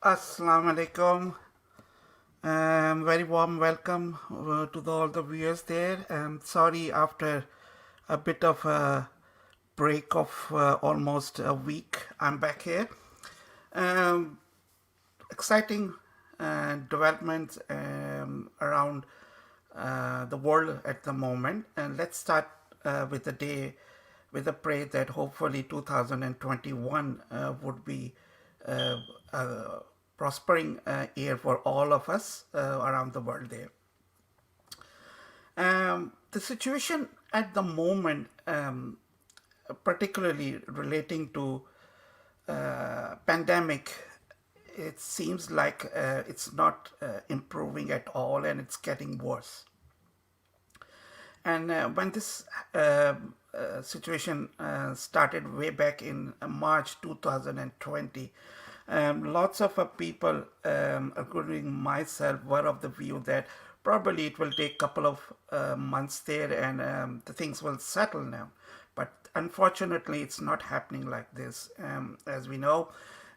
Assalamu alaikum. Very warm welcome to all the viewers there. Sorry, after a bit of a break of almost a week, I'm back here. Um, Exciting developments around the world at the moment. And let's start with the day with a prayer that hopefully 2021 would be uh, a prospering year for all of us around the world there. The situation at the moment, particularly relating to pandemic, it seems like it's not improving at all and it's getting worse. And when this situation started way back in March 2020, lots of people, including myself, were of the view that probably it will take a couple of months there and the things will settle now. But unfortunately, it's not happening like this. As we know,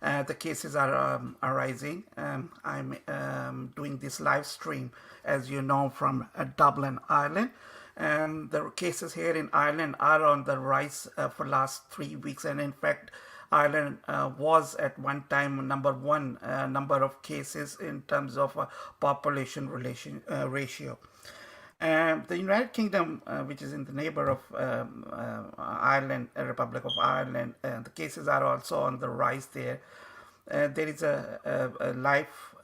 the cases are rising. I'm doing this live stream, as you know, from Dublin, Ireland. The cases here in Ireland are on the rise for last 3 weeks, and in fact, Ireland was at one time number one number of cases in terms of population ratio. The United Kingdom, which is in the neighbor of Ireland, Republic of Ireland, the cases are also on the rise there. There is a life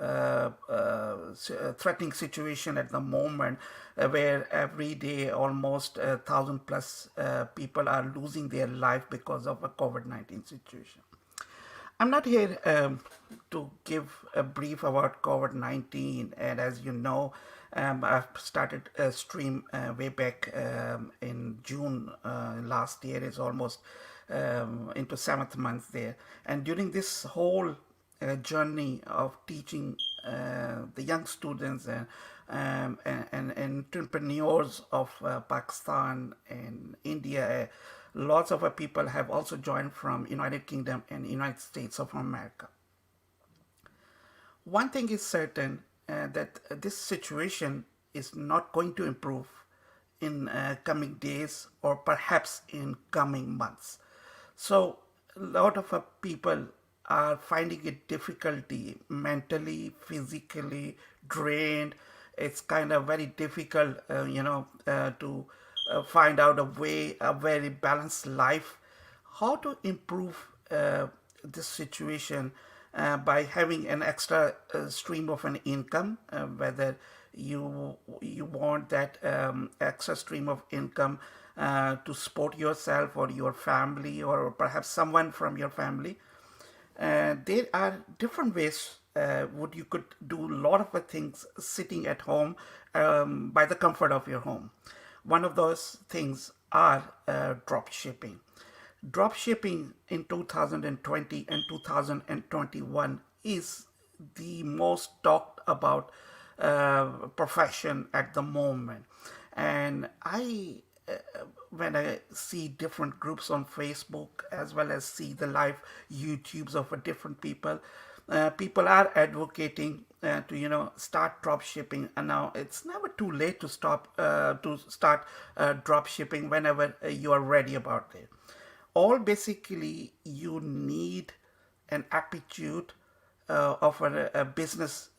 threatening situation at the moment where every day almost 1,000 plus people are losing their life because of a COVID-19 situation. I'm not here to give a brief about COVID 19, and as you know, I've started a stream way back in June last year. It's almost into seventh month there, and during this whole journey of teaching the young students and entrepreneurs of Pakistan and India. Lots of people have also joined from United Kingdom and United States of America. One thing is certain that this situation is not going to improve in coming days or perhaps in coming months. So a lot of people are finding it difficulty mentally, physically drained. It's kind of very difficult, to find out a way, a very balanced life. How to improve this situation by having an extra stream of an income, whether you want that extra stream of income to support yourself or your family or perhaps someone from your family. There are different ways what you could do a lot of things sitting at home by the comfort of your home. One of those things are drop shipping. Drop shipping in 2020 and 2021 is the most talked about profession at the moment. And when I see different groups on Facebook as well as see the live YouTubes of different people, people are advocating to start drop shipping. And now it's never too late to start drop shipping whenever you are ready about it. All basically you need an aptitude of a business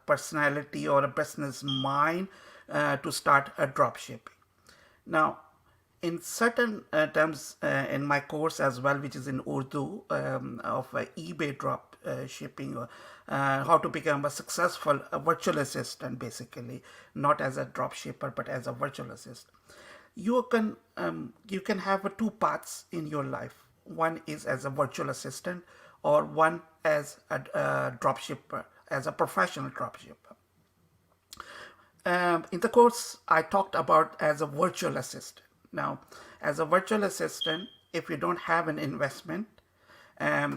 personality or a business mind to start a drop shipping. Now, in certain terms, in my course as well, which is in Urdu, of eBay drop shipping, how to become a successful virtual assistant, basically, not as a drop shipper, but as a virtual assistant. You can have two paths in your life. One is as a virtual assistant, or one as a drop shipper, as a professional drop shipper. In the course, I talked about as a virtual assistant. Now, as a virtual assistant, if you don't have an investment,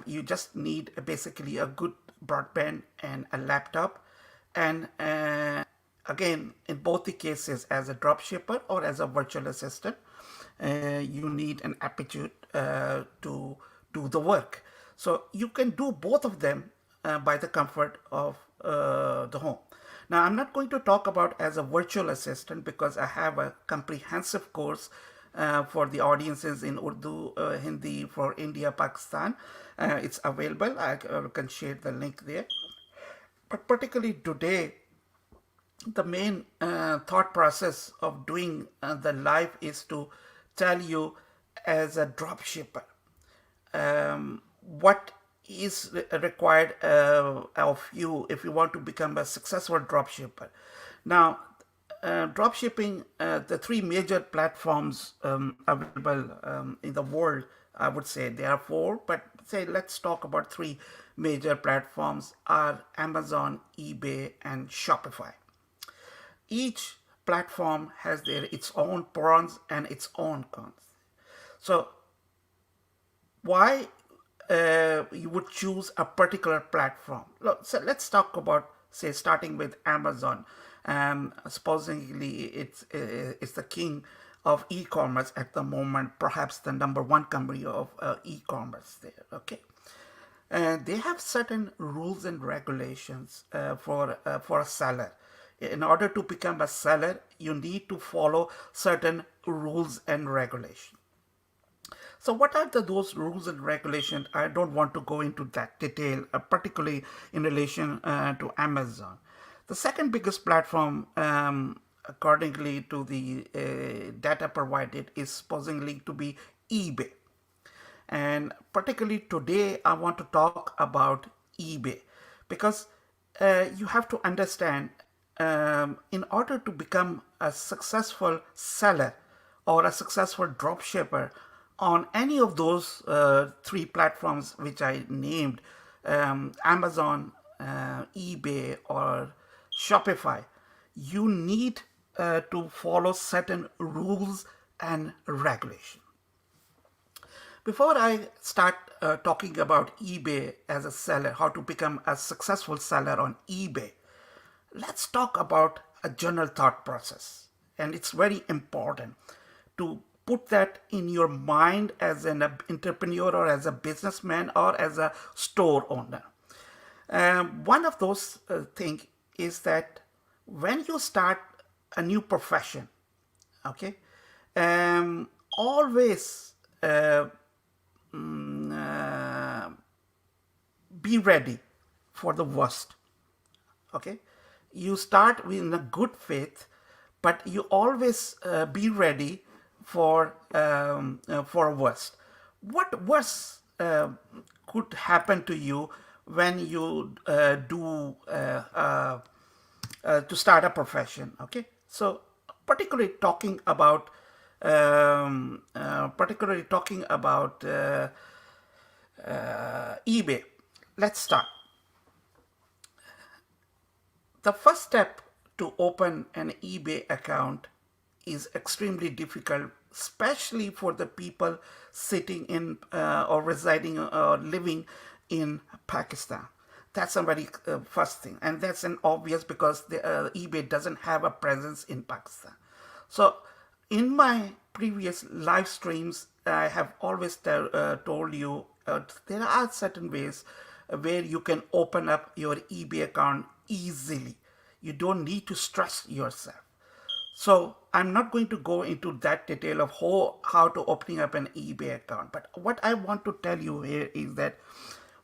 you just need basically a good broadband and a laptop. And again, in both the cases, as a drop shipper or as a virtual assistant, you need an aptitude to do the work. So you can do both of them by the comfort of the home. Now, I'm not going to talk about as a virtual assistant because I have a comprehensive course for the audiences in Urdu, Hindi for India, Pakistan. It's available. I can share the link there. But particularly today, the main thought process of doing the live is to tell you as a drop shipper what is required of you if you want to become a successful drop shipper. Now, drop shipping, the three major platforms available in the world, I would say there are four, but say let's talk about three major platforms are Amazon, eBay, and Shopify. Each platform has its own pros and its own cons. So why you would choose a particular platform? Look, so let's talk about, say, starting with Amazon. Supposedly it's the king of e-commerce at the moment, perhaps the number one company of e-commerce there. Okay, they have certain rules and regulations for a seller. In order to become a seller, you need to follow certain rules and regulations. So what are those rules and regulations? I don't want to go into that detail, particularly in relation to Amazon. The second biggest platform, accordingly to the data provided, is supposedly to be eBay. And particularly today, I want to talk about eBay because you have to understand in order to become a successful seller or a successful drop shipper on any of those three platforms which I named, Amazon, eBay, or Shopify, you need to follow certain rules and regulations. Before I start talking about eBay as a seller, how to become a successful seller on eBay, let's talk about a general thought process. And it's very important to put that in your mind as an entrepreneur or as a businessman or as a store owner. One of those things is that when you start a new profession, okay, always be ready for the worst. Okay, you start with a good faith, but you always be ready for a worst. What worse could happen to you when you do to start a profession? Okay, so particularly talking about eBay. Let's start. The first step to open an eBay account is extremely difficult, especially for the people sitting in or residing or living in Pakistan. That's a very first thing, and that's an obvious because eBay doesn't have a presence in Pakistan. So, in my previous live streams, I have always told you there are certain ways where you can open up your eBay account easily. You don't need to stress yourself. So I'm not going to go into that detail of how to opening up an eBay account. But what I want to tell you here is that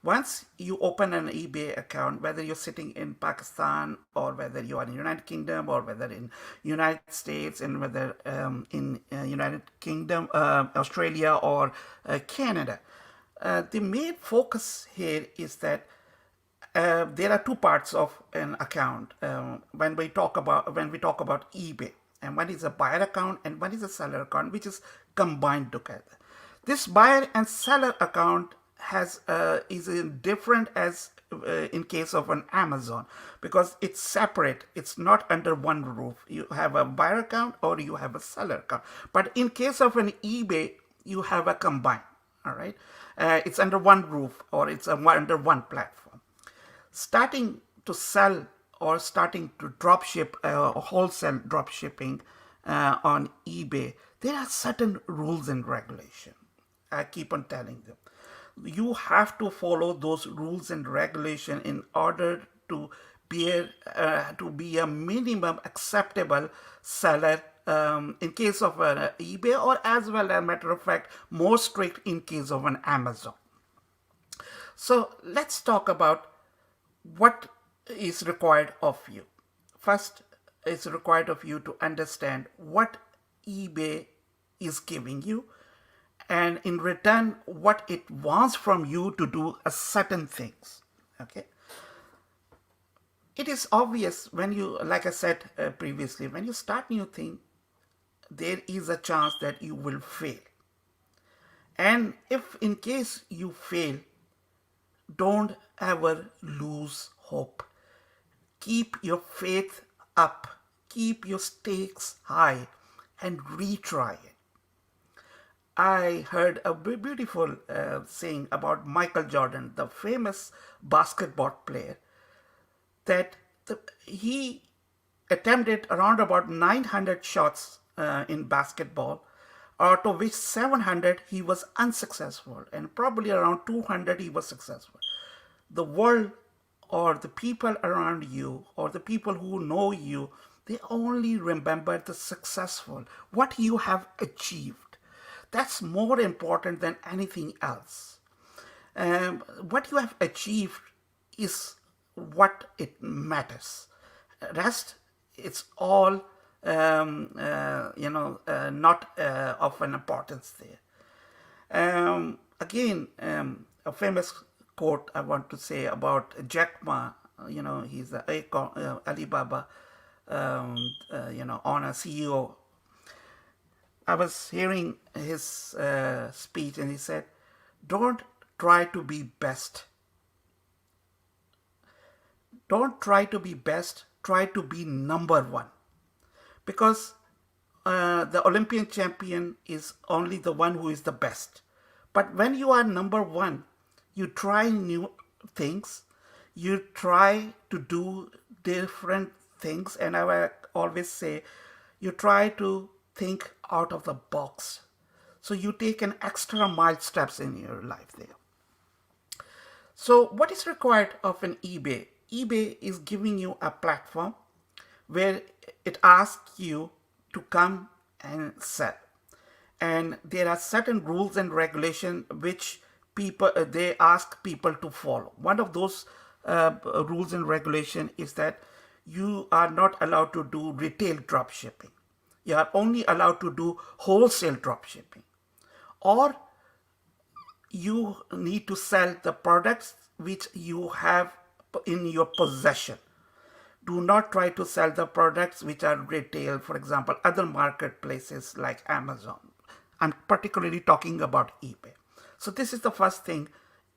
once you open an eBay account, whether you're sitting in Pakistan or whether you are in United Kingdom or whether in United States and whether in United Kingdom, Australia or Canada, the main focus here is that there are two parts of an account when we talk about eBay, and one is a buyer account and one is a seller account, which is combined together. This buyer and seller account is different as in case of an Amazon because it's separate. It's not under one roof. You have a buyer account or you have a seller account. But in case of an eBay, you have a combined. All right, it's under one roof or it's under one platform. Starting to sell or starting to drop ship wholesale drop shipping on eBay, there are certain rules and regulations. I keep on telling them. You have to follow those rules and regulation in order to be a minimum acceptable seller in case of an eBay, or as well as a matter of fact more strict in case of an Amazon. So let's talk about what is required of you. First, it's required of you to understand what eBay is giving you, and in return, what it wants from you to do a certain things. Okay, it is obvious when you, like I said previously, when you start new thing, there is a chance that you will fail. And if in case you fail, don't ever lose hope. Keep your faith up, keep your stakes high, and retry it. I heard a beautiful saying about Michael Jordan, the famous basketball player, that he attempted around about 900 shots in basketball, out of which 700 he was unsuccessful, and probably around 200 he was successful. The world, or the people around you, or the people who know you, they only remember the successful, what you have achieved. That's more important than anything else. What you have achieved is what it matters. Rest, it's all not of an importance there. Again, a famous quote I want to say about Jack Ma. He's the Alibaba, owner, CEO. I was hearing his speech, and he said, "Don't try to be best. Don't try to be best. Try to be number one." Because the Olympian champion is only the one who is the best. But when you are number one, you try new things, you try to do different things, and I will always say, you try to think out of the box. So you take an extra mile steps in your life there. So what is required of an eBay? eBay is giving you a platform where it asks you to come and sell. And there are certain rules and regulations which people they ask people to follow. One of those rules and regulation is that you are not allowed to do retail drop shipping. You are only allowed to do wholesale drop shipping. Or you need to sell the products which you have in your possession. Do not try to sell the products which are retail, for example, other marketplaces like Amazon. I'm particularly talking about eBay. So this is the first thing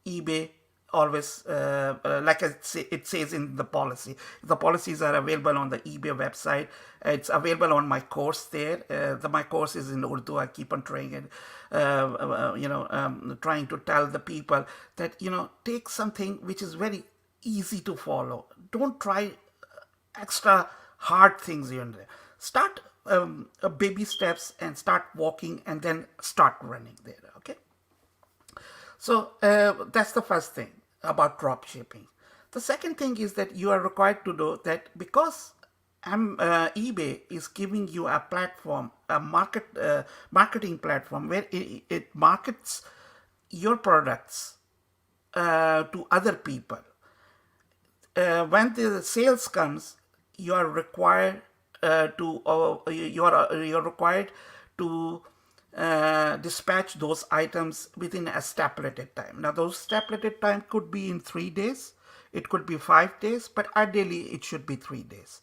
eBay always, like it says in the policy. The policies are available on the eBay website. It's available on my course there. My course is in Urdu. I keep on trying it, trying to tell the people that, take something which is very easy to follow. Don't try extra hard things here and there. Start baby steps and start walking, and then start running there. Okay. So that's the first thing about drop shipping. The second thing is that you are required to do that, because eBay is giving you a platform, a marketing platform where it markets your products to other people. When the sales comes, you are required you're required to dispatch those items within a stipulated time. Now, those stipulated time could be in 3 days, it could be 5 days, but ideally it should be 3 days.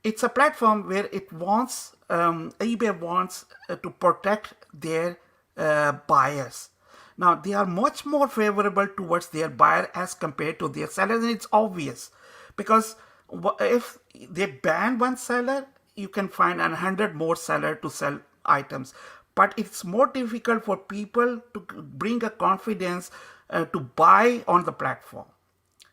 It's a platform where eBay wants to protect their buyers. Now, they are much more favorable towards their buyer as compared to their sellers, and it's obvious, because if they ban one seller, you can find 100 more sellers to sell items. But it's more difficult for people to bring a confidence to buy on the platform.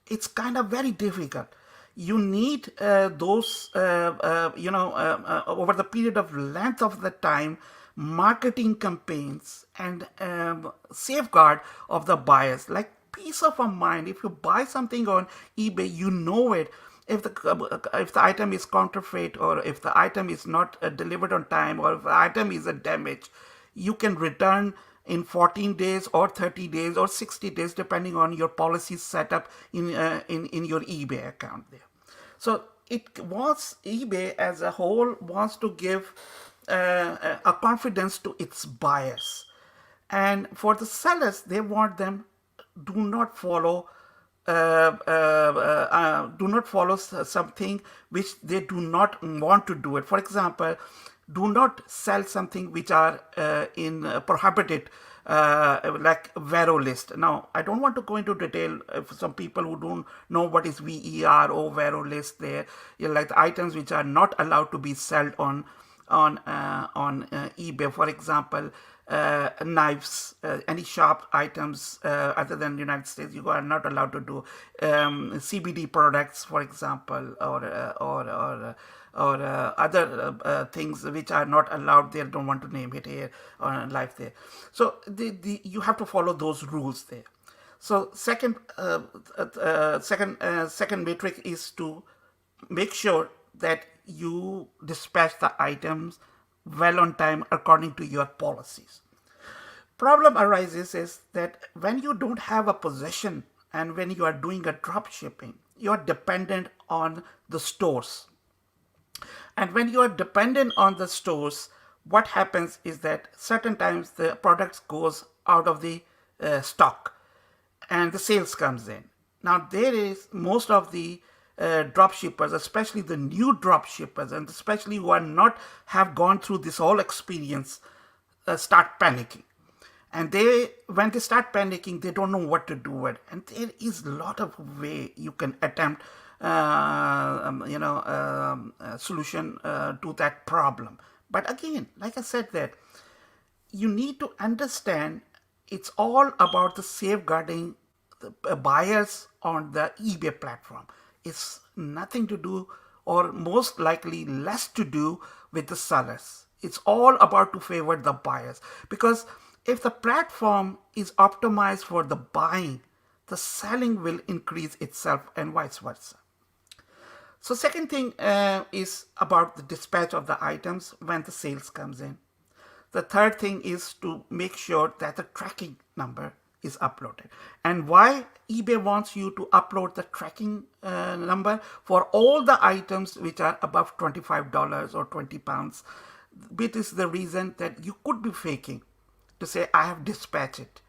It's kind of very difficult. You need those, over the period of length of the time, marketing campaigns, and safeguard of the buyers, like peace of a mind. If you buy something on eBay, you know it. If the item is counterfeit, or if the item is not delivered on time, or if the item is a damage, you can return in 14 days or 30 days or 60 days, depending on your policy set up in your eBay account there. So it wants, eBay as a whole wants to give a confidence to its buyers, and for the sellers, they want them do not follow something which they do not want to do it. For example, do not sell something which are in prohibited, like Vero list. Now, I don't want to go into detail for some people who don't know what is VERO Vero list there. Like the items which are not allowed to be sold on eBay. For example, knives, any sharp items other than the United States, you are not allowed to do. CBD products, for example, or other things which are not allowed there. Don't want to name it here on live there. So you have to follow those rules there. So second metric is to make sure that you dispatch the items well on time according to your policies. Problem arises is that when you don't have a possession and when you are doing a drop shipping, you are dependent on the stores. And when you are dependent on the stores, what happens is that certain times the products goes out of the stock and the sales comes in. Now there is most of the drop shippers, especially the new drop shippers, and especially who are not have gone through this whole experience, start panicking. And when they start panicking, they don't know what to do with. And there is a lot of way you can attempt, a solution to that problem. But again, like I said, that you need to understand it's all about the safeguarding the buyers on the eBay platform. It's nothing to do, or most likely less to do, with the sellers. It's all about to favor the buyers, because if the platform is optimized for the buying, the selling will increase itself and vice versa. So second thing is about the dispatch of the items when the sales comes in. The third thing is to make sure that the tracking number is uploaded. And why eBay wants you to upload the tracking number for all the items which are above $25 or 20 pounds. It is the reason that you could be faking to say, I have dispatched it.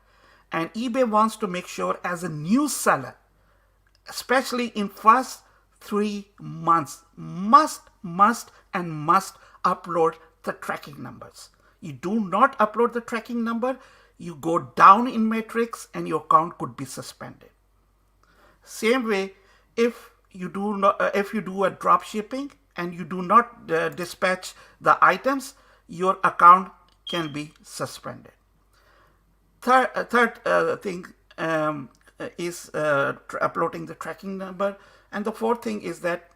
And eBay wants to make sure, as a new seller, especially in first 3 months, must upload the tracking numbers. You do not upload the tracking number, you go down in metrics and your account could be suspended. Same way, if you do a drop shipping and you do not dispatch the items, your account can be suspended. Third thing is uploading the tracking number. And the fourth thing is that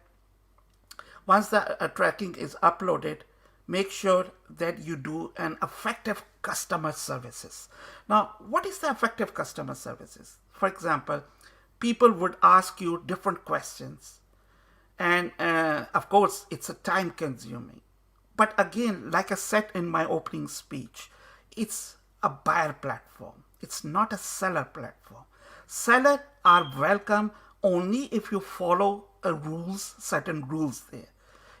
once the tracking is uploaded, make sure that you do an effective customer services. Now, what is the effective customer services? For example, people would ask you different questions. And of course, it's a time consuming. But again, like I said in my opening speech, it's a buyer platform. It's not a seller platform. Sellers are welcome only if you follow certain rules there.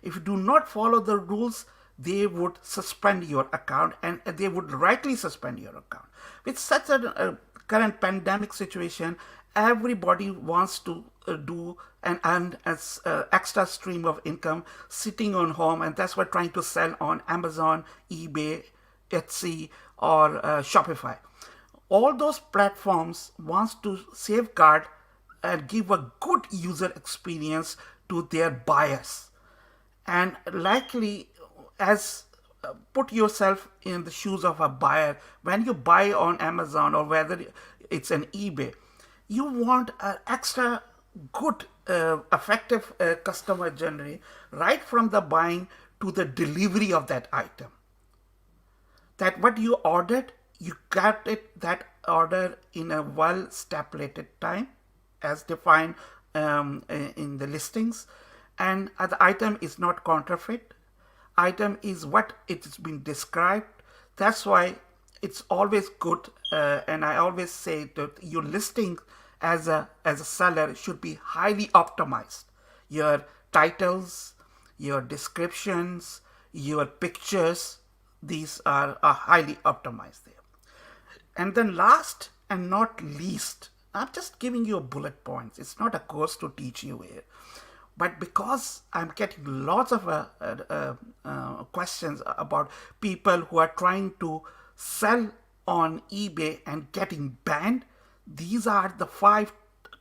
If you do not follow the rules, they would suspend your account, and they would rightly suspend your account. With such a current pandemic situation, everybody wants to do and earn as extra stream of income sitting on home, and that's what trying to sell on Amazon, eBay, Etsy, or Shopify. All those platforms wants to safeguard and give a good user experience to their buyers. And likely, as put yourself in the shoes of a buyer, when you buy on Amazon or whether it's an eBay, you want an extra good, effective customer journey right from the buying to the delivery of that item. that what you ordered, you got it, that order in a well stipulated time as defined in the listings, and the item is not counterfeit. Item is what it's been described. That's why it's always good, and I always say that your listing as a seller should be highly optimized. Your titles, your descriptions, your pictures, these are highly optimized there. And then last and not least, I'm just giving you bullet points. It's not a course to teach you here. But because I'm getting lots of questions about people who are trying to sell on eBay and getting banned, these are the 5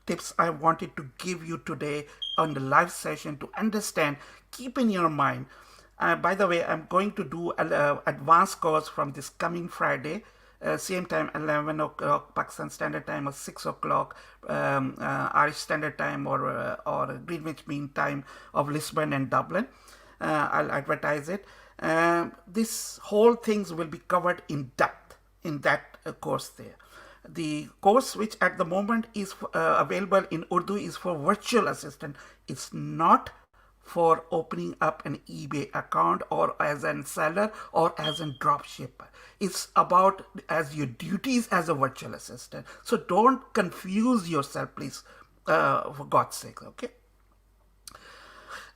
tips I wanted to give you today on the live session to understand. Keep in your mind. By the way, I'm going to do an advanced course from this coming Friday, same time, 11 o'clock Pakistan Standard Time or 6 o'clock Irish Standard Time or Greenwich Mean Time of Lisbon and Dublin. I'll advertise it. This whole things will be covered in depth in that course there. The course which at the moment is available in Urdu is for virtual assistant. It's not for opening up an eBay account or as a seller or as a drop shipper. It's about as your duties as a virtual assistant. So don't confuse yourself, please, for God's sake, okay?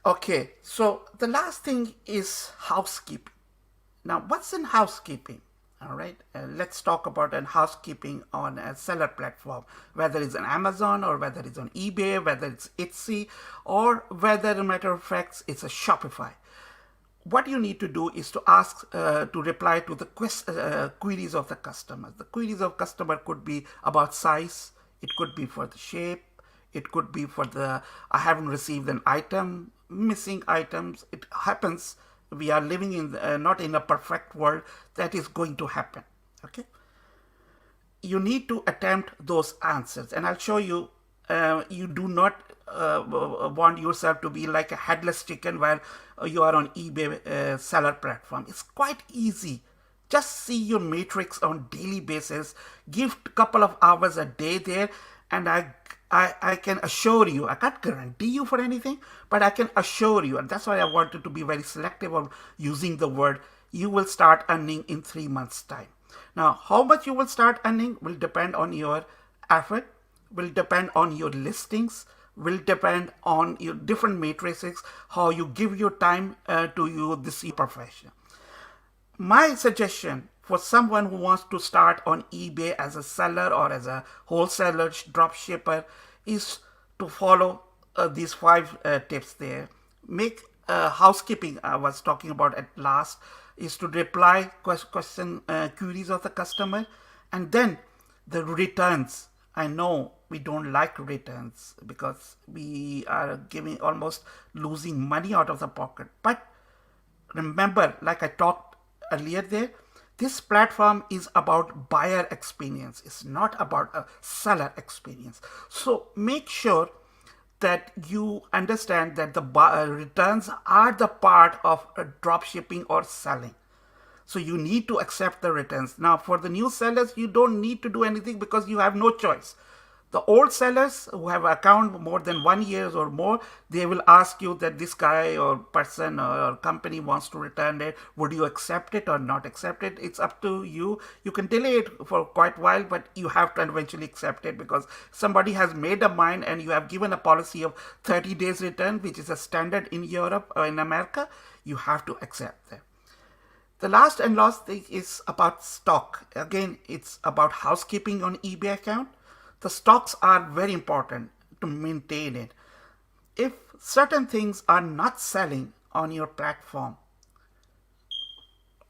Okay, so the last thing is housekeeping. Now, what's in housekeeping? All right, let's talk about housekeeping on a seller platform, whether it's on Amazon or whether it's on eBay, whether it's Etsy, or whether, a matter of fact, it's a Shopify. What you need to do is to ask, to reply to the queries of the customers. The queries of customer could be about size, it could be for the shape, it could be for the, I haven't received an item, missing items. It happens. We are living in not in a perfect world. That is going to happen. Okay. You need to attempt those answers, and I'll show you. You do not want yourself to be like a headless chicken while you are on eBay seller platform. It's quite easy. Just see your matrix on daily basis. Give a couple of hours a day there, and I can assure you, I can't guarantee you for anything, but I can assure you, and that's why I wanted to be very selective of using the word, you will start earning in 3 months' time. Now, how much you will start earning will depend on your effort, will depend on your listings, will depend on your different matrices, how you give your time to this profession. My suggestion for someone who wants to start on eBay as a seller or as a wholesaler, drop shipper, is to follow these 5 tips there. Make housekeeping, I was talking about at last, is to reply queries of the customer, and then the returns. I know we don't like returns because we are giving almost losing money out of the pocket. But remember, like I talked earlier there, this platform is about buyer experience. It's not about a seller experience. So make sure that you understand that the returns are the part of drop shipping or selling. So you need to accept the returns. Now, for the new sellers, you don't need to do anything because you have no choice. The old sellers who have an account more than 1 year or more, they will ask you that this guy or person or company wants to return it. Would you accept it or not accept it? It's up to you. You can delay it for quite a while, but you have to eventually accept it because somebody has made a mind and you have given a policy of 30 days return, which is a standard in Europe or in America. You have to accept that. The last thing is about stock. Again, it's about housekeeping on eBay account. The stocks are very important to maintain it. If certain things are not selling on your platform,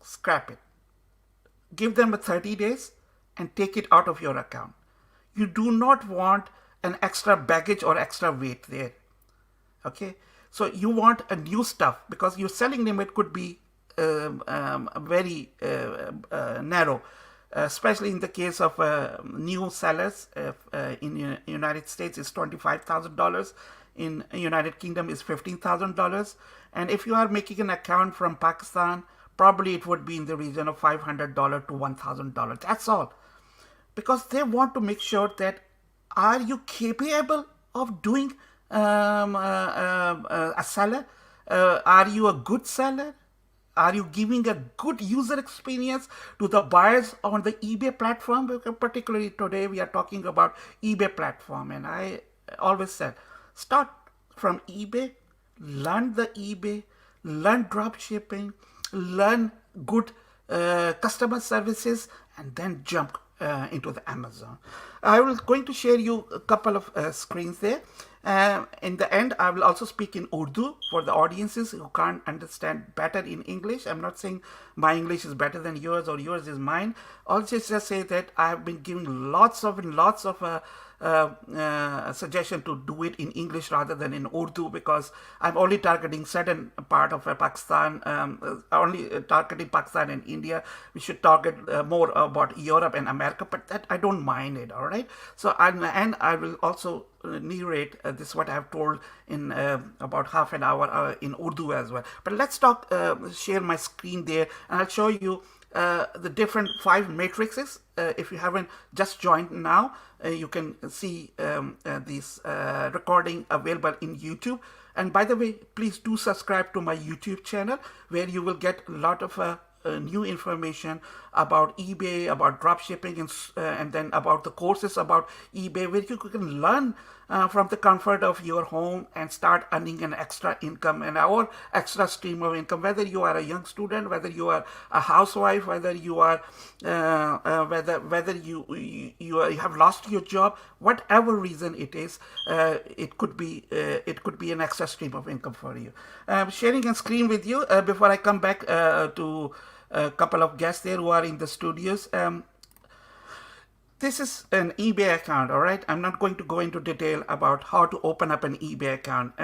scrap it. Give them 30 days and take it out of your account. You do not want an extra baggage or extra weight there. Okay, so you want a new stuff because your selling limit could be very narrow. Especially in the case of new sellers in the United States is $25,000. In United Kingdom is $15,000. And if you are making an account from Pakistan, probably it would be in the region of $500 to $1,000. That's all, because they want to make sure that are you capable of doing a seller? Are you a good seller? Are you giving a good user experience to the buyers on the eBay platform? Because particularly today we are talking about eBay platform, and I always said start from eBay, learn the eBay, learn drop shipping, learn good customer services, and then jump into the Amazon. I will going to share you a couple of screens there. In the end, I will also speak in Urdu for the audiences who can't understand better in English. I'm not saying my English is better than yours or yours is mine. I'll just say that I have been giving lots of suggestion to do it in English rather than in Urdu, because I'm only targeting certain part of Pakistan, only targeting Pakistan and India. We should target more about Europe and America, but that I don't mind it. All right. So and I will also narrate this what I have told in about half an hour in Urdu as well. But let's share my screen there, and I'll show you the different 5 matrices. If you haven't just joined now, you can see this recording available in YouTube. And by the way, please do subscribe to my YouTube channel, where you will get a lot of new information about eBay, about dropshipping, and then about the courses about eBay, where you can learn from the comfort of your home and start earning an extra income and our extra stream of income. Whether you are a young student, whether you are a housewife, whether you are whether you have lost your job, whatever reason it is, it could be an extra stream of income for you. Sharing a screen with you before I come back to a couple of guests there who are in the studios. This is an eBay account, all right? I'm not going to go into detail about how to open up an eBay account.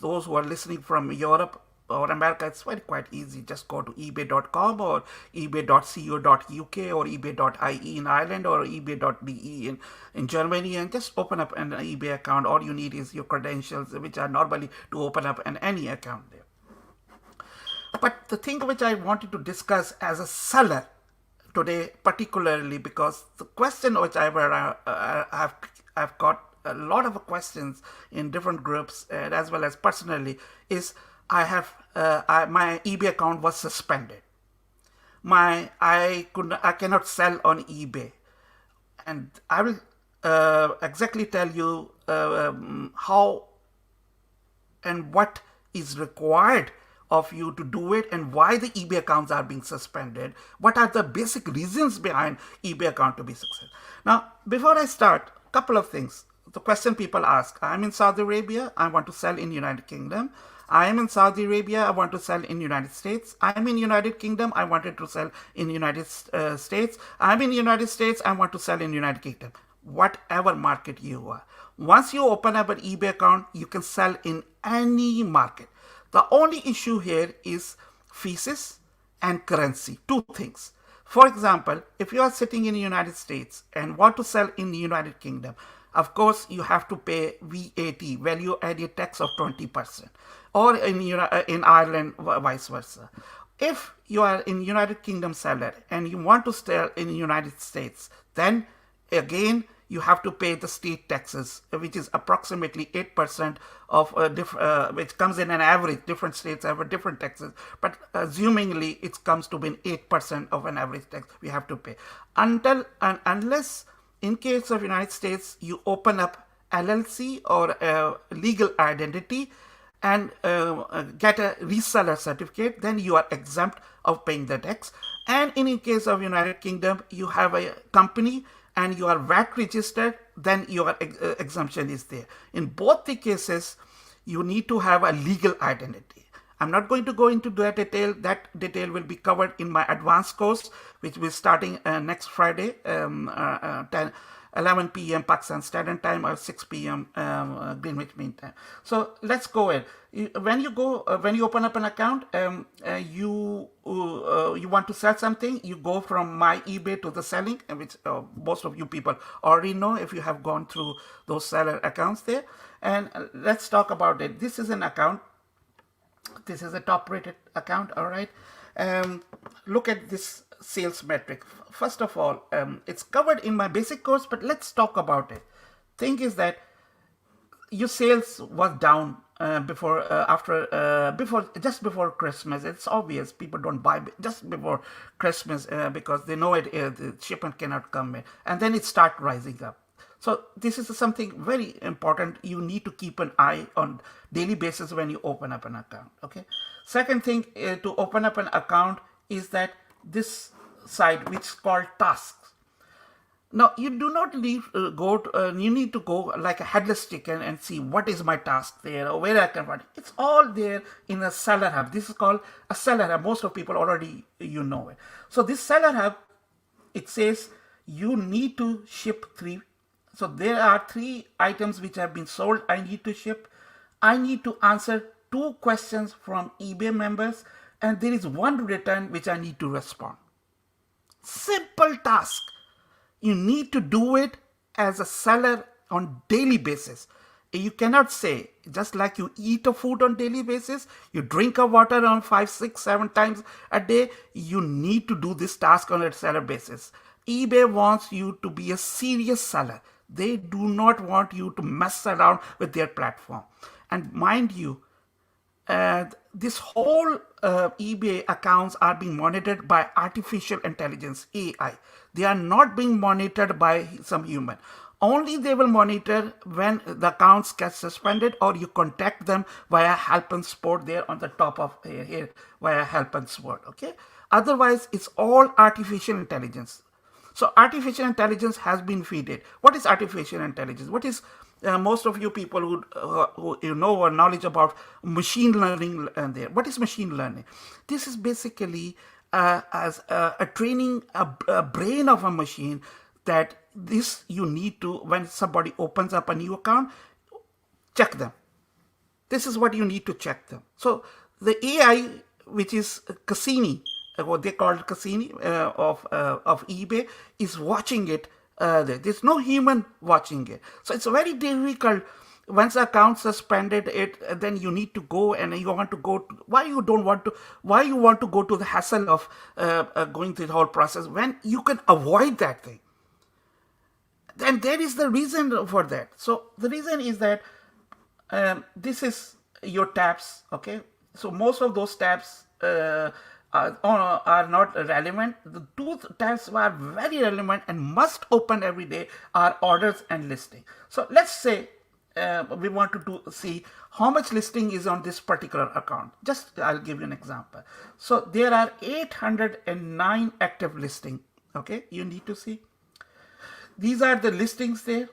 Those who are listening from Europe or America, it's quite easy. Just go to ebay.com or ebay.co.uk or ebay.ie in Ireland or ebay.de in Germany, and just open up an eBay account. All you need is your credentials, which are normally to open up any account there. But the thing which I wanted to discuss as a seller today, particularly because the question which I've got a lot of questions in different groups and as well as personally, is my eBay account was suspended. I cannot sell on eBay, and I will exactly tell you how and what is required of you to do it and why the eBay accounts are being suspended. What are the basic reasons behind eBay account to be successful? Now, before I start, a couple of things. The question people ask: I'm in Saudi Arabia, I want to sell in United Kingdom. I am in Saudi Arabia, I want to sell in United States. I'm in United Kingdom, I wanted to sell in United States. I'm in United States, I want to sell in United Kingdom. Whatever market you are. Once you open up an eBay account, you can sell in any market. The only issue here is fees and currency, 2 things. For example, if you are sitting in the United States and want to sell in the United Kingdom, of course you have to pay VAT, value added tax of 20%, or in Ireland, vice versa. If you are in United Kingdom seller and you want to sell in the United States, then again you have to pay the state taxes, which is approximately 8% of which comes in an average. Different states have different taxes, but assumingly it comes to be 8% of an average tax we have to pay. Unless, in case of United States, you open up LLC or a legal identity and get a reseller certificate, then you are exempt of paying the tax. And in case of United Kingdom, you have a company and you are VAT registered, then your exemption is there. In both the cases, you need to have a legal identity. I'm not going to go into that detail. That detail will be covered in my advanced course, which will be starting next Friday, 11 p.m. Pakistan Standard Time or 6 p.m. Greenwich Mean Time. So let's go ahead. When you open up an account, you want to sell something, you go from my eBay to the selling, which most of you people already know if you have gone through those seller accounts there. And let's talk about it. This is an account. This is a top rated account, all right. um, look at this sales metric. First of all, it's covered in my basic course, but let's talk about it. Thing is that your sales was down before just before Christmas. It's obvious people don't buy just before Christmas because they know the shipment cannot come in, and then it start rising up. So this is something very important. You need to keep an eye on daily basis when you open up an account. Okay. Second thing to open up an account is that this site which is called tasks. Now you do not need you need to go like a headless chicken and see what is my task there or where I can find it. It's all there in a seller hub. This is called a seller hub. Most of people already know it. So this seller hub, it says you need to ship 3. So there are 3 items which have been sold. I need to ship. I need to answer 2 questions from eBay members, and there is 1 return which I need to respond. Simple task. You need to do it as a seller on daily basis. You cannot say, just like you eat a food on daily basis, you drink a water on 5, 6, 7 times a day, you need to do this task on a seller basis. eBay wants you to be a serious seller. They do not want you to mess around with their platform. And mind you, this whole eBay accounts are being monitored by artificial intelligence, AI. They are not being monitored by some human. Only they will monitor when the accounts get suspended or you contact them via help and support there on the top of here via help and support. Okay. Otherwise, it's all artificial intelligence. So artificial intelligence has been feeded. What is artificial intelligence? What is most of you people who you know or knowledge about machine learning there. What is machine learning? This is basically as a training a brain of a machine that this you need to, when somebody opens up a new account, check them. This is what you need to check them. So the AI, which is Cassini, what they call Cassini of eBay, is watching it. There's no human watching it. So it's very difficult. Once the account suspended it, then you need to go and you want to go to, why you want to go to the hassle of going through the whole process when you can avoid that thing. Then there is the reason for that. So the reason is that this is your tabs. Okay, so most of those tabs are not relevant. The 2 tabs are very relevant and must open every day are orders and listing. So let's say we want to see how much listing is on this particular account. Just I'll give you an example. So there are 809 active listing. Okay, you need to see. These are the listings there.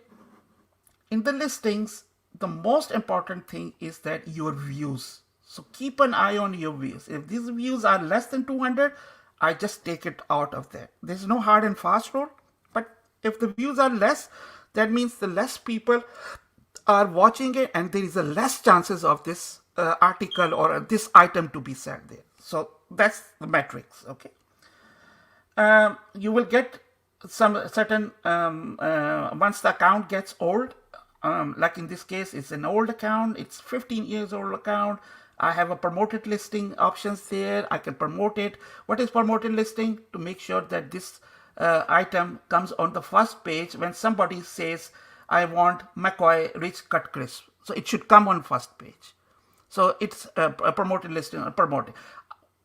In the listings, the most important thing is that your views. So keep an eye on your views. If these views are less than 200, I just take it out of there. There's no hard and fast rule. But if the views are less, that means the less people are watching it and there is a less chances of this article or this item to be sold there. So that's the metrics. Okay. You will get some certain, once the account gets old, like in this case, it's an old account. It's 15 years old account. I have a promoted listing options there. I can promote it. What is promoted listing? To make sure that this item comes on the first page when somebody says, I want McCoy Rich Cut Crisp. So it should come on first page. So it's a promoted listing or promoting.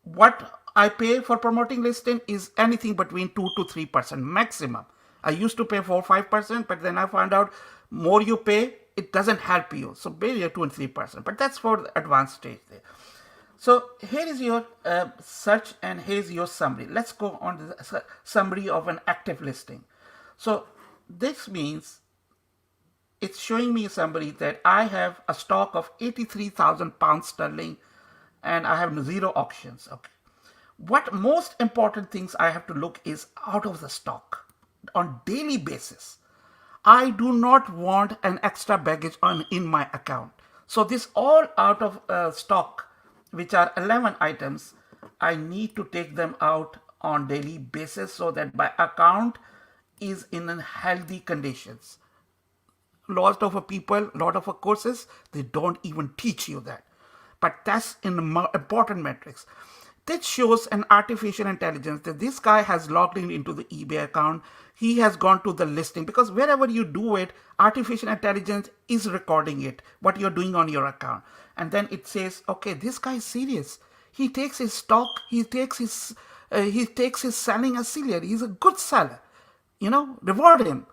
What I pay for promoting listing is anything between 2 to 3% maximum. I used to pay 4-5%, but then I found out more you pay, it doesn't help you. So maybe 2 and 3%, but that's for the advanced stage there. So here is your search and here's your summary. Let's go on to the summary of an active listing. So this means it's showing me a summary that I have a stock of 83,000 pounds sterling and I have 0 auctions. Okay. What most important things I have to look is out of the stock on daily basis. I do not want an extra baggage in my account. So this all out of stock, which are 11 items, I need to take them out on daily basis so that my account is in healthy conditions. Lot of people, lot of courses, they don't even teach you that. But that's in important metrics. That shows an artificial intelligence that this guy has logged in into the eBay account. He has gone to the listing, because wherever you do it, artificial intelligence is recording it, what you're doing on your account. And then it says, okay, this guy is serious. He takes his stock, he takes his selling as serious. He's a good seller. Reward him.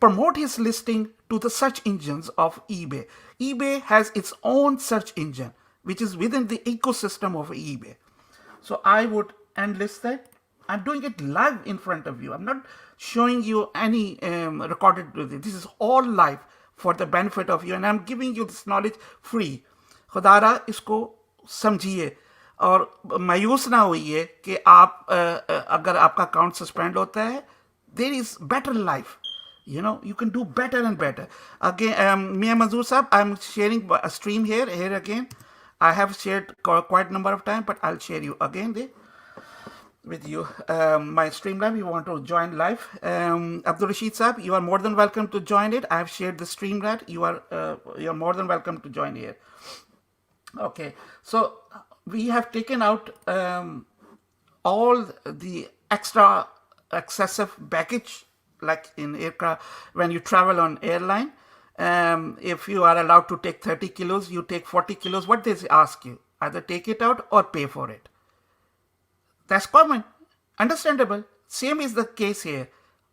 Promote his listing to the search engines of eBay. eBay has its own search engine, which is within the ecosystem of eBay. So I would enlist that. I'm doing it live in front of you. I'm not showing you any recorded. This is all live for the benefit of you, and I'm giving you this knowledge free. खुदारा इसको समझिए और मायूस ना होइए कि आप अगर आपका अकाउंट सस्पेंड होता है. There is better life. You can do better and better. Again, Mia Manzoor Saab, I'm sharing a stream here again. I have shared quite a number of times, but I'll share you again there with you. My stream live, you want to join live. Abdul Rashid Saab, you are more than welcome to join it. I have shared the stream live. You're more than welcome to join here. Okay, so we have taken out all the extra excessive baggage, like in aircraft, when you travel on airline. If you are allowed to take 30 kilos, you take 40 kilos. What they ask you? Either take it out or pay for it. That's common. Understandable. Same is the case here.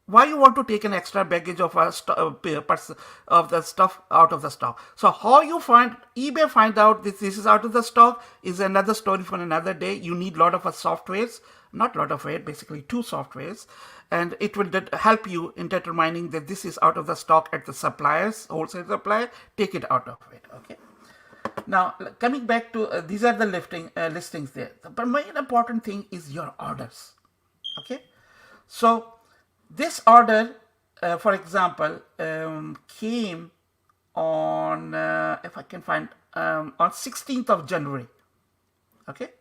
Why you want to take an extra baggage of of the stuff out of the stock? So how you eBay find out this is out of the stock is another story for another day. You need a lot of softwares, not a lot of it, basically 2 softwares, and it will help you in determining that this is out of the stock at the suppliers, wholesale supplier. Take it out of it. Okay. Now coming back to these are the listings there. The main important thing is your orders. Okay. So this order, for example, came on, if I can find, on 16th of January. Okay.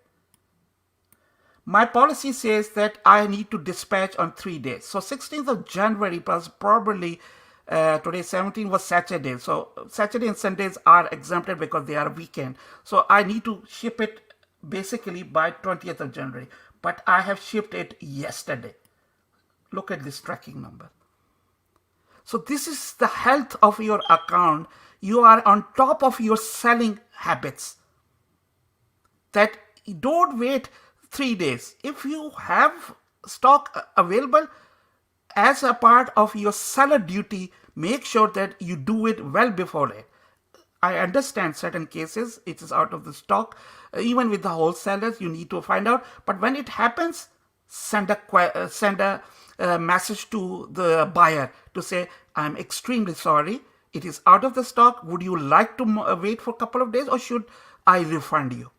My policy says that I need to dispatch on 3 days. So 16th of January was probably, today 17 was Saturday. So Saturday and Sundays are exempted because they are weekend. So I need to ship it basically by 20th of January. But I have shipped it yesterday. Look at this tracking number. So this is the health of your account. You are on top of your selling habits. That don't wait 3 days. If you have stock available as a part of your seller duty, make sure that you do it well before it. I understand certain cases it is out of the stock. Even with the wholesalers, you need to find out. But when it happens, send a message to the buyer to say, I'm extremely sorry. It is out of the stock. Would you like to wait for a couple of days, or should I refund you?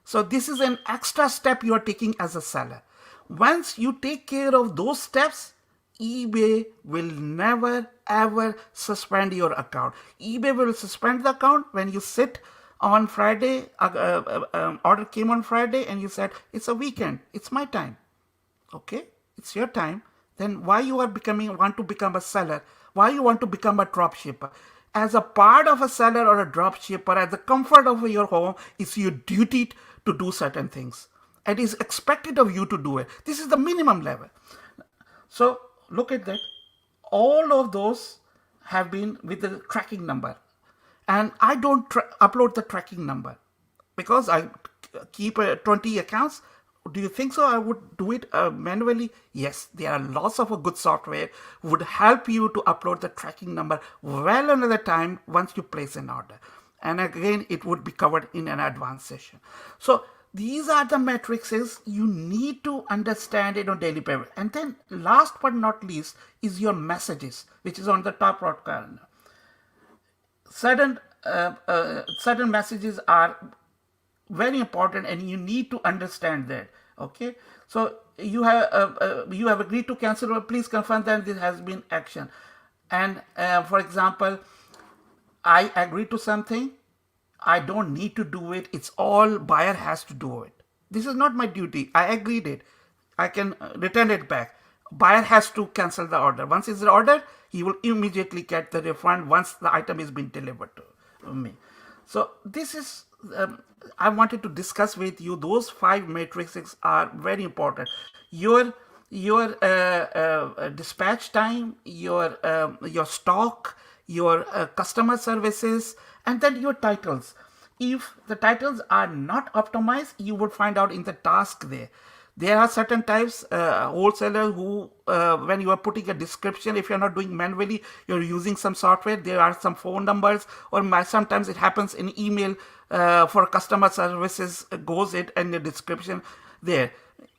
So this is an extra step you are taking as a seller. Once you take care of those steps, eBay will never ever suspend your account. eBay will suspend the account when you sit on Friday, order came on Friday and you said, it's a weekend, it's my time. Okay, it's your time. Then why you are want to become a seller? Why you want to become a drop shipper? As a part of a seller or a drop shipper, at the comfort of your home, it's your duty to do certain things. It is expected of you to do it. This is the minimum level. So look at that. All of those have been with the tracking number. And I don't upload the tracking number because I keep 20 accounts. Do you think so? I would do it manually? Yes, there are lots of good software would help you to upload the tracking number well another time once you place an order. And again, it would be covered in an advanced session. So these are the matrices you need to understand it on daily basis. And then last but not least is your messages, which is on the top right corner. Certain messages are very important, and you need to understand that. Okay, so you have agreed to cancel. Please confirm that this has been action. And for example, I agree to something. I don't need to do it. It's all buyer has to do it. This is not my duty. I agreed it. I can return it back. Buyer has to cancel the order. Once it's ordered, he will immediately get the refund once the item is being delivered to me. So this is um, I wanted to discuss with you those five matrices are very important. Your your dispatch time, your stock, your customer services, and then your titles. If the titles are not optimized, you would find out in the task there. There are certain types wholesalers who when you are putting a description, if you're not doing manually, you're using some software, there are some phone numbers, or sometimes it happens in email for customer services goes it and the description there,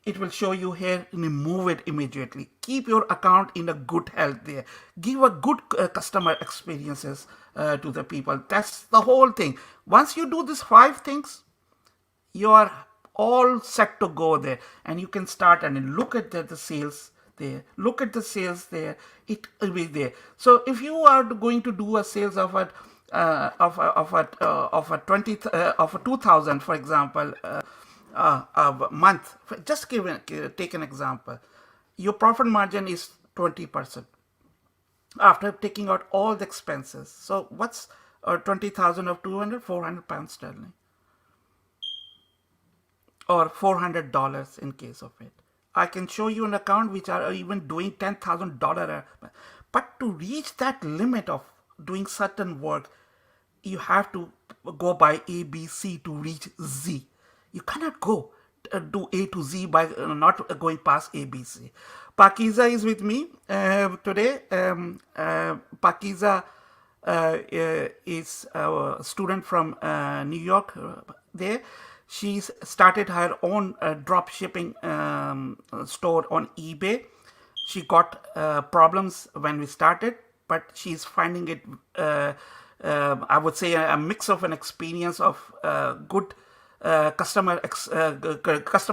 it will show you here, remove it immediately. Keep your account in a good health there. Give a good customer experiences to the people. That's the whole thing. Once you do these five things, you are all set to go there, and you can start and look at the sales there, look at the sales there, it will be there. So if you are going to do a sales of a 20 of a 2000, for example, a month, just take an example, your profit margin is 20% after taking out all the expenses. So what's 20,000 of 200, 400 pounds sterling, or $400 in case of it. I can show you an account which are even doing $10,000. But to reach that limit of doing certain work, you have to go by A, B, C to reach Z. You cannot go do A to Z by not going past A, B, C. Pakiza is with me today. Pakiza is a student from New York there. She's started her own drop shipping store on eBay. She got problems when we started, but she's finding it, I would say, a mix of an experience of good customer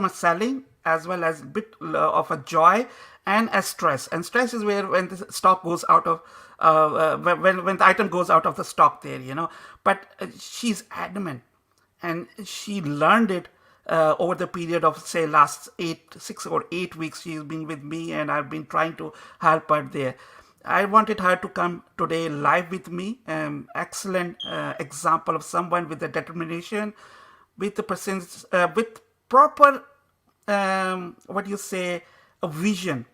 selling, as well as a bit of a joy and a stress. And stress is where when the stock goes out of when the item goes out of the stock there, but she's adamant, and she learned it over the period of, say, last 6 or 8 weeks. She's been with me, and I've been trying to help her there. I wanted her to come today live with me. Excellent example of someone with the determination, with the presence, with proper, what you say, a vision.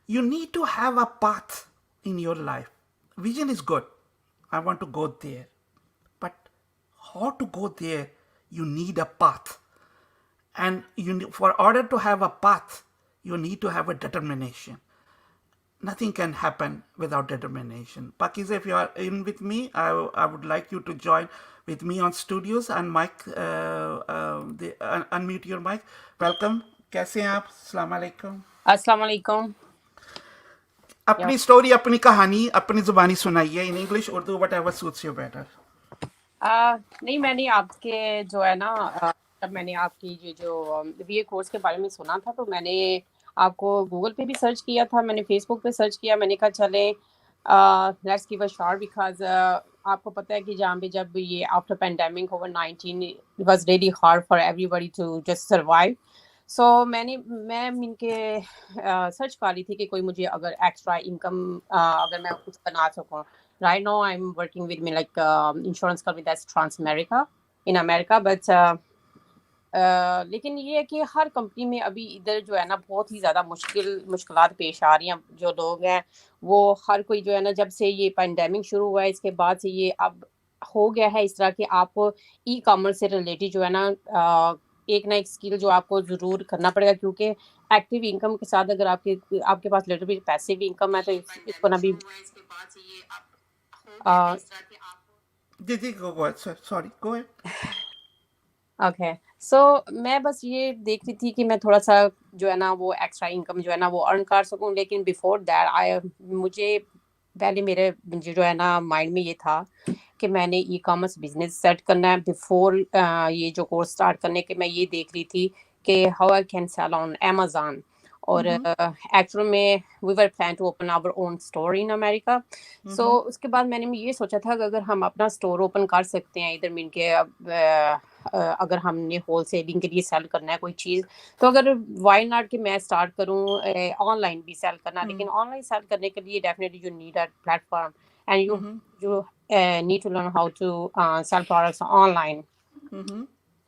You need to have a path in your life. Vision is good. I want to go there. But how to go there? You need a path. And for order to have a path, you need to have a determination. Nothing can happen without determination. Pakiza, if you are in with me, I would like you to join with me on studios, and mic, unmute your mic. Welcome. कैसे हैं आप? अस्सलाम वालेकुम. अस्सलाम वालेकुम. अपनी story, अपनी कहानी, अपनी जुबानी सुनाइए, in English, Urdu, whatever suits you better. नहीं, मैंने आपके जो है ना, जब मैंने आपकी ये जो बीए कोर्स के बारे में सुना था, तो मैंने आपको गूगल पे भी सर्च किया था, मैंने फेसबुक पे सर्च किया. मैंने कहा चले let's give a shot, because आपको पता है कि जहाँ पे जब ये आफ्टर पेंडेमिक कोविड-19, it was really hard for everybody to just survive. So मैं इनके सर्च कर रही थी कि कोई मुझे अगर एक्स्ट्रा इनकम अगर मैं कुछ बना सकूँ. Right now I'm working with me like insurance company that's Transamerica in America, but लेकिन ये है कि हर कंपनी में अभी इधर जो है ना बहुत ही ज़्यादा मुश्किलात पेश आ रही हैं. जो लोग हैं वो हर कोई जो है ना, जब से ये पेंडेमिक शुरू हुआ है इसके बाद से ये अब हो गया है इस तरह कि आपको ई कॉमर्स से रिलेटेड जो है ना एक ना एक स्किल जो आपको ज़रूर करना पड़ेगा, क्योंकि एक्टिव इनकम के साथ अगर आपके पास लिटिल बिट पैसिव इनकम है तो इसको ना भी go ahead. Sorry, go ahead. Okay. So मैं बस ये देख रही थी कि मैं थोड़ा सा जो है ना वो एक्स्ट्रा इनकम जो है ना वो अर्न कर सकूं, लेकिन बिफोर दैट मुझे पहले मेरे जो है ना माइंड में ये था कि मैंने ई कॉमर्स बिजनेस सेट करना है. बिफोर ये जो कोर्स स्टार्ट करने के मैं ये देख रही थी कि how I can sell on Amazon. और एक्चुअल में we were plan to open our own store in America. So उसके बाद मैंने ये सोचा था कि अगर हम अपना स्टोर ओपन कर सकते हैं इधर मिल के, अगर हमने होल सेलिंग के लिए सेल करना है कोई चीज़, तो अगर वाई नॉट कि मैं स्टार्ट करूँ ऑनलाइन भी सेल करना. लेकिन ऑनलाइन सेल करने के लिए definitely you need a platform, and you need to learn how to sell products online.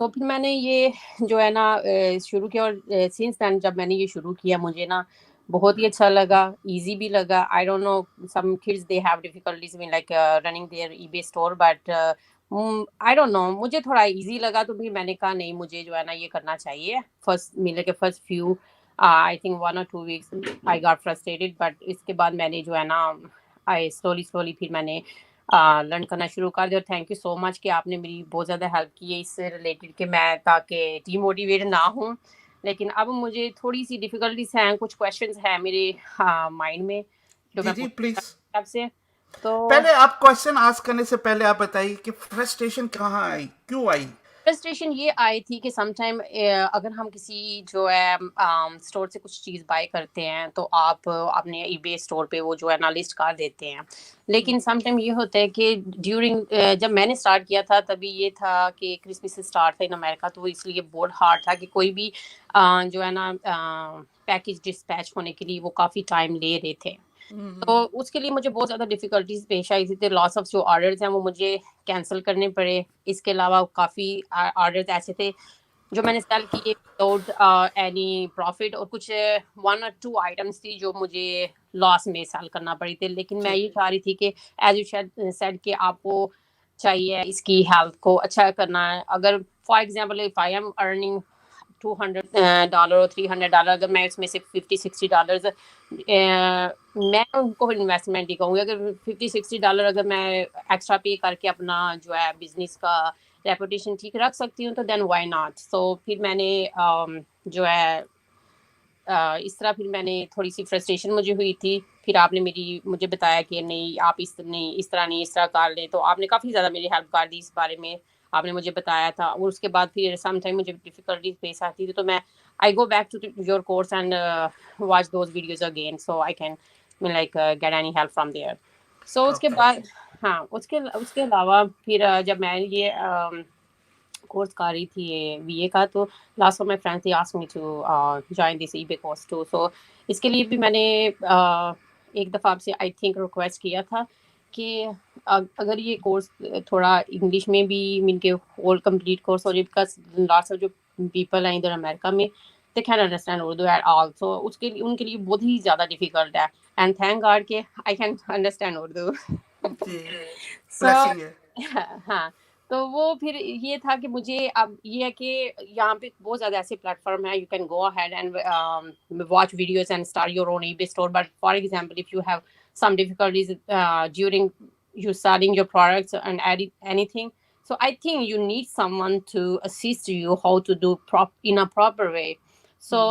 تو پھر میں نے یہ جو ہے نا شروع کیا، اور سنس دین جب میں نے یہ شروع کیا مجھے نا بہت ہی اچھا لگا، ایزی بھی لگا. I don't know some kids they have difficulties in like running their eBay store, but I don't know مجھے تھوڑا ایزی لگا. تو پھر میں نے کہا نہیں مجھے جو ہے نا یہ کرنا چاہیے. فرسٹ ملے کے first few I think 1 or 2 weeks I got frustrated, but اس کے بعد میں نے جو ہے نا آئی سلولی پھر میں نے لرن کرنا شروع کر دیا. اور تھینک یو سو مچ کہ آپ نے میری بہت زیادہ ہیلپ کی ہے اس سے ریلیٹڈ کہ میں تاکہ ڈی موٹیویٹ نہ ہوں. لیکن اب مجھے تھوڑی سی ڈیفیکلٹیز ہیں، کچھ کویشچنز ہیں میرے مائنڈ میں جو جی میں جی پوچھنا پلیز. چاہتی ہوں آپ سے. تو پہلے آپ کوشچن آسک کرنے سے پہلے آپ بتائیے کہ فرسٹریشن کہاں آئی، کیوں آئی؟ فرسٹریشن یہ آئی تھی کہ سم ٹائم اگر ہم کسی جو ہے اسٹور سے کچھ چیز بائی کرتے ہیں تو آپ اپنے ای بے اسٹور پہ وہ جو ہے نا لسٹ کر دیتے ہیں. لیکن سم ٹائم یہ ہوتا ہے کہ ڈیورنگ جب میں نے اسٹارٹ کیا تھا تبھی یہ تھا کہ کرسمس اسٹارٹ تھا ان امریکہ، تو اس لیے بہت ہارڈ تھا کہ کوئی بھی جو ہے نا پیکج ڈسپیچ ہونے کے لیے وہ کافی ٹائم لے رہے تھے. تو اس کے لیے مجھے بہت زیادہ ڈیفیکلٹیز پیش آئی تھی. لاس آف جو آرڈرز ہیں وہ مجھے کینسل کرنے پڑے. اس کے علاوہ کافی آرڈرز ایسے تھے جو میں نے سیل کیے وداؤٹ اینی پروفٹ، اور کچھ 1 or 2 آئٹمس تھی جو مجھے لاس میں سیل کرنا پڑی تھی. لیکن میں ٹھیک. یہ چاہ رہی تھی کہ ایز یو سیڈ کہ آپ کو چاہیے اس کی ہیلتھ کو اچھا کرنا ہے. اگر for example if I am earning $200 اور $300، اگر میں اس میں سے $50-60 میں ان کو انویسٹمنٹ ہی کہوں گی. اگر $50-60 اگر میں ایکسٹرا پے کر کے اپنا جو ہے بزنس کا ریپوٹیشن ٹھیک رکھ سکتی ہوں تو دین وائی ناٹ. سو پھر میں نے جو ہے اس طرح پھر میں نے تھوڑی سی فرسٹریشن مجھے ہوئی تھی. پھر آپ نے مجھے بتایا کہ نہیں آپ اس طرح نہیں اس طرح کر لیں. تو آپ نے کافی زیادہ میری ہیلپ کر دی اس بارے میں، آپ نے مجھے بتایا تھا. اور اس کے بعد پھر سم ٹائم مجھے ڈیفیکلٹیز پیش آتی تھی تو میں I go back to your course and watch those videos again so I can like get any help from there. So اس کے اوکے. بعد ہاں اس کے علاوہ پھر جب میں یہ کورس کر رہی تھی وی اے کا، تو last of my friends they asked me to join this eBay course to. سو اس کے لیے بھی میں نے ایک دفعہ آپ سے آئی تھنک ریکویسٹ کیا تھا کہ اگر یہ کورس تھوڑا انگلش میں بھی مین کے ہول کمپلیٹ کورس ہو جائے، بیکاز لاٹس آف جو پیپل ہیں ادھر امریکہ میں they can understand Urdu at all. So اس کے لیے ان کے لیے بہت ہی زیادہ ڈیفیکلٹ ہے. اینڈ تھینک گاڈ کہ آئی کین انڈرسٹینڈ اردو. جی. سو بلیسنگ ہے. ہاں تو وہ پھر یہ تھا کہ مجھے اب یہ ہے کہ یہاں پہ بہت زیادہ ایسے پلیٹ فارم ہیں، you can go ahead and watch videos and start your own eBay store. But for example if you have some difficulties during you starting your products and anything, so I think you need someone to assist you how to do in a proper way. So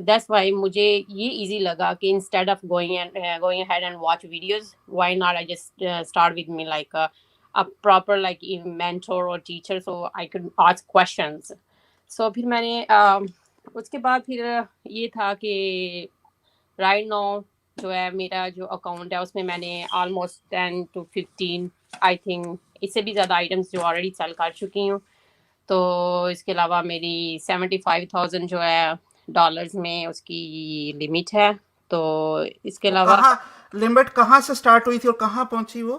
that's why مجھے یہ easy لگا کہ instead of going ahead and watch videos, why not I just start with me like a proper like mentor or teacher so I could ask questions. So پھر میں نے اس کے بعد پھر یہ تھا کہ رائٹ نو جو ہے میرا جو اکاؤنٹ ہے اس میں میں نے آلموسٹ 10 to 15 آئی تھنک اس سے بھی زیادہ آئٹمس جو آلریڈی سیل کر چکی ہوں. تو اس کے علاوہ میری 75,000 جو ہے ڈالرز میں اس کی لمٹ ہے. تو اس کے وہ علاوہ کہاں لمٹ کہاں سے سٹارٹ ہوئی تھی اور کہاں پہنچی وہ؟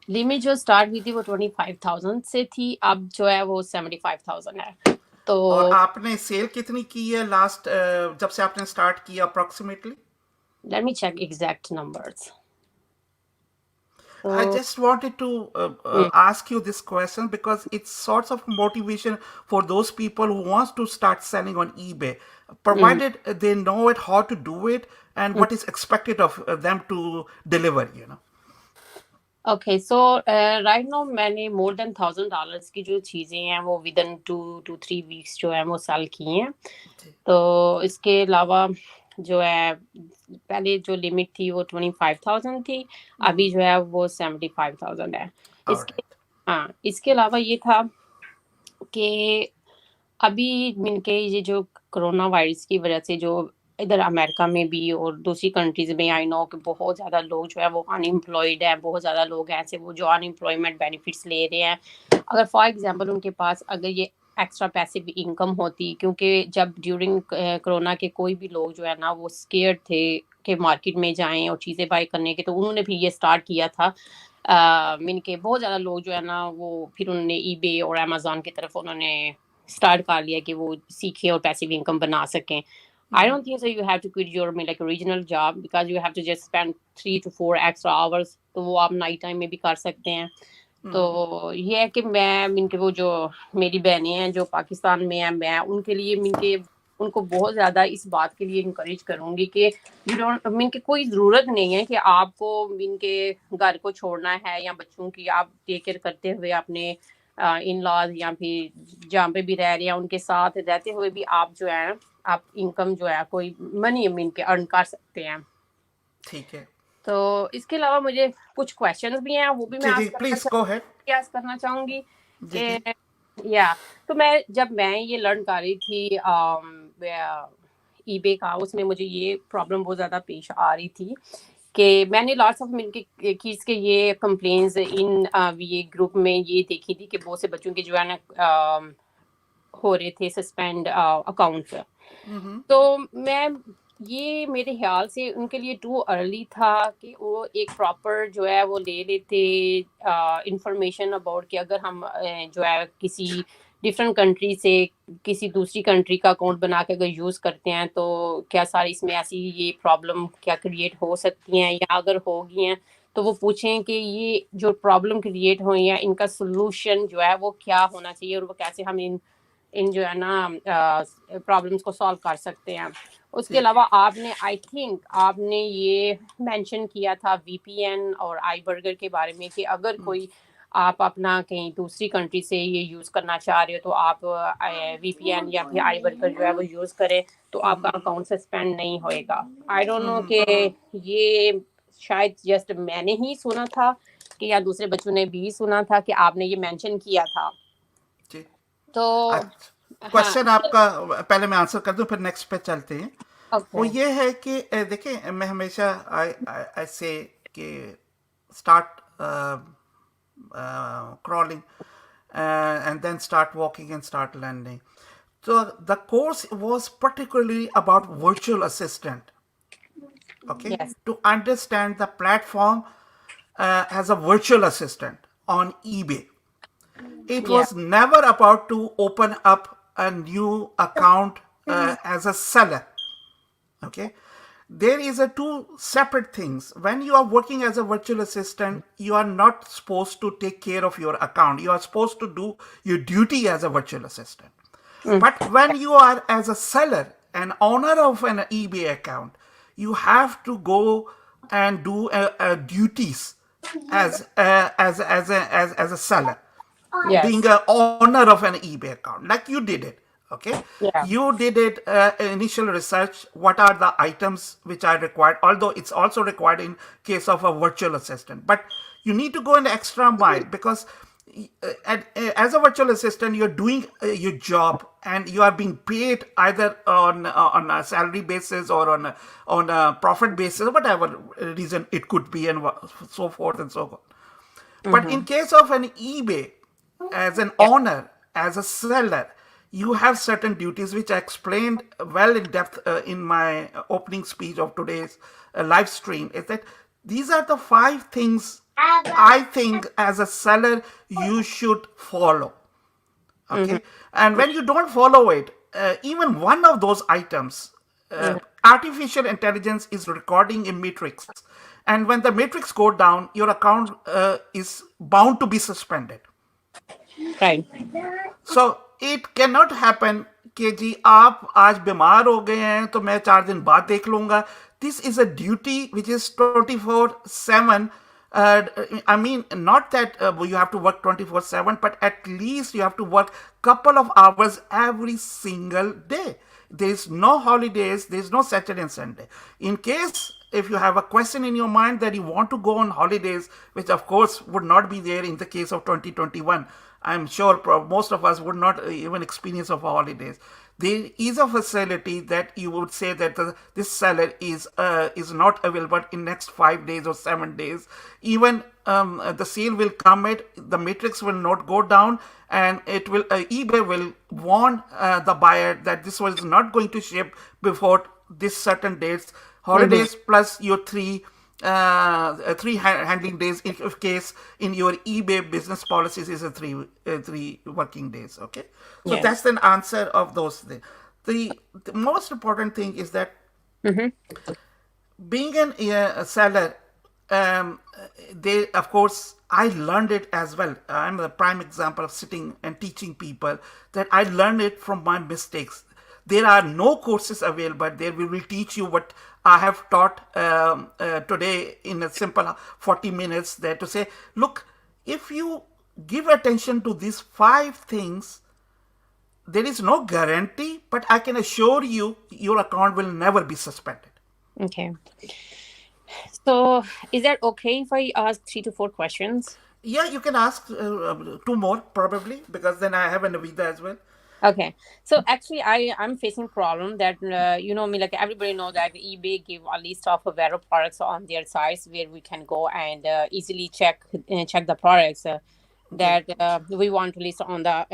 لمٹ جو اسٹارٹ ہوئی تھی وہ 25,000 سے تھی، اب جو ہے وہ 75,000 ہے. تو اور آپ نے سیل کتنی کی ہے لاسٹ جب سے آپ نے سٹارٹ کیا approximately? Let me check exact numbers. تو I just wanted to ask you this question because it's sorts of motivation for those people who wants to start selling on eBay, provided they know it, how to do it, and what is expected of them to deliver, you know. Okay so right now میں نے مور دین $1,000 کی جو چیزیں ہیں وہ with in 2 to 3 weeks جو ہیں وہ سیل کی ہیں. تو اس کے علاوہ جو ہے پہلے جو لمٹ تھی وہ 25,000 تھی، ابھی جو ہے وہ 75,000 ہے. All اس کے right. ہاں اس کے علاوہ یہ تھا کہ ابھی من کے یہ جو کرونا وائرس کی وجہ سے جو ادھر امریکہ میں بھی اور دوسری کنٹریز میں آئی نو کہ بہت زیادہ لوگ جو ہے وہ ان امپلائڈ ہیں. بہت زیادہ لوگ ہیں ایسے وہ جو ان امپلائمنٹ بینیفٹس لے رہے ہیں. اگر فار ایگزامپل ان کے پاس اگر یہ ایکسٹرا پیسے بھی انکم ہوتی، کیونکہ جب ڈیورنگ کرونا کے کوئی بھی لوگ جو ہے نا وہ اسکیئرڈ تھے کہ مارکیٹ میں جائیں اور چیزیں بائی کرنے کے، تو انہوں نے بھی یہ اسٹارٹ کیا تھا मीन के बहुत ज़्यादा लोग जो है ना वो फिर उन्होंने ईबे और अमेज़न की तरफ उन्होंने स्टार्ट कर लिया कि वो सीखें और पैसिव इनकम बना सकें। I don't think so you have to quit your like original job because you have to just spend 3 to 4 extra hours, तो वो आप नाइट टाइम में भी कर सकते हैं। तो ये है कि मैं इनके वो जो मेरी बहनें हैं जो पाकिस्तान में हैं, मैं उनके लिए इनके उनको बहुत ज़्यादा इस बात के लिए इनकरेज करूँगी कि यू डोंट मीन कि कोई ज़रूरत नहीं है कि आपको इनके घर को छोड़ना है या बच्चों की आप टेक केयर करते हुए अपने इन लॉज या फिर जहाँ पे भी रह रहे हैं उनके साथ रहते हुए भी आप जो है आप इनकम जो है कोई मनी मीन के अर्न कर सकते हैं। ठीक है। तो इसके अलावा मुझे कुछ क्वेश्चंस भी हैं, वो भी मैं जी जी, प्लीज गो हेड। आस्क करना चाहूँगी जी जी। कि या तो जब मैं ये लर्न कर रही थी ईबे का, उसमें मुझे ये प्रॉब्लम बहुत ज़्यादा पेश आ रही थी कि मैंने लॉट्स ऑफ मिनके किड्स के ये कंप्लेंट्स इन ये ग्रुप में ये देखी थी कि बहुत से बच्चों के जो है ना हो रहे थे सस्पेंड अकाउंट्स। तो मैं ये मेरे ख्याल से उनके लिए टू अर्ली था कि वो एक प्रॉपर जो है वो ले लेते इंफॉर्मेशन अबाउट कि अगर हम जो है किसी डिफरेंट कंट्री से किसी दूसरी कंट्री का अकाउंट बना के अगर यूज़ करते हैं तो क्या सारी इसमें ऐसी ये प्रॉब्लम क्या क्रिएट हो सकती हैं, या अगर होगी हैं तो वो पूछें कि ये जो प्रॉब्लम क्रिएट हुई है इनका सोल्यूशन जो है वो क्या होना चाहिए और वो कैसे हम इन इन जो है ना प्रॉब्लम्स को सॉल्व कर सकते हैं। उसके जी। अलावा आपने आई थिंक आपने ये मेंशन किया था वीपीएन और आई बर्गर के बारे में कि अगर कोई आप अपना कहीं दूसरी कंट्री से ये यूज़ करना चाह रहे हो तो आप वीपीएन या फिर आई बर्गर जो है वो यूज़ करें तो आपका अकाउंट सस्पेंड नहीं होएगा। आई डोंट नो कि ये शायद जस्ट मैंने ही सुना था कि या दूसरे बच्चों ने भी सुना था कि आपने ये मेंशन किया था। जी। तो अच्छा, हाँ। क्वेश्चन आपका पहले मैं आंसर कर दूं, फिर नेक्स्ट पे चलते हैं। वो ओके। ये है कि देखिए, मैं हमेशा आई आई से कि start crawling and then start walking and start landing. So the course was particularly about virtual assistant. Okay, Yes. to understand the platform as a virtual assistant on eBay. It Yeah. was never about to open up a new account as a seller. Okay, there is a two separate things. When you are working as a virtual assistant, you are not supposed to take care of your account. You are supposed to do your duty as a virtual assistant. Mm. But when you are as a seller, an owner of an eBay account, you have to go and do duties as a seller, being Yes. an owner of an eBay account, like you did it. Okay, Yeah. you did it initial research. What are the items which are required? Although it's also required in case of a virtual assistant, but you need to go an extra mile because as a virtual assistant, you're doing your job and you are being paid either on a salary basis or on a profit basis, whatever reason it could be, and so forth and so on. But in Mm-hmm. case of an eBay, as an Yeah. owner, as a seller, you have certain duties which I explained well in depth in my opening speech of today's live stream. Is that these are the 5 things I think as a seller you should follow. Mm-hmm. Okay, and when you don't follow it, even one of those items, Mm-hmm. artificial intelligence is recording a matrix, and when the matrix go down, your account is bound to be suspended. Right. So it can not happen कि जी आप आज बीमार हो गए हैं तो मैं 4 दिन बाद देख लूंगा. This is a duty which is 24/7. I mean, not that you have to work 24/7, but at least you have to work couple of hours every single day. There is no holidays. There is no Saturday and Sunday. In case if you have a question in your mind that you want to go on holidays, which of course would not be there in the case of 2021, I'm sure most of us would not even experience of holidays. There is a facility that you would say that this seller is not available in next 5 days or 7 days. Even the sale will come at the matrix will not go down, and it will eBay will warn the buyer that this was not going to ship before this certain dates, Mm-hmm. holidays plus your 3 three handling days. If case in your eBay business policies is a three working days. Okay, so Yes. that's an answer of those things. The most important thing is that Mm-hmm. being a seller, they of course I learned it as well. I'm a prime example of sitting and teaching people that I learned it from my mistakes. There are no courses available there we will teach you what I have taught today in a simple 40 minutes there to say, look, if you give attention to these five things, there is no guarantee, but I can assure you your account will never be suspended. Okay. So, is that okay if I ask 3 to 4 questions? Yeah, you can ask two more probably because then I have an Avida as well. Okay. So actually, I'm facing problem that me, like everybody know that eBay give a list of Vero products on their sites where we can go and easily check the products Okay. that we want to list on the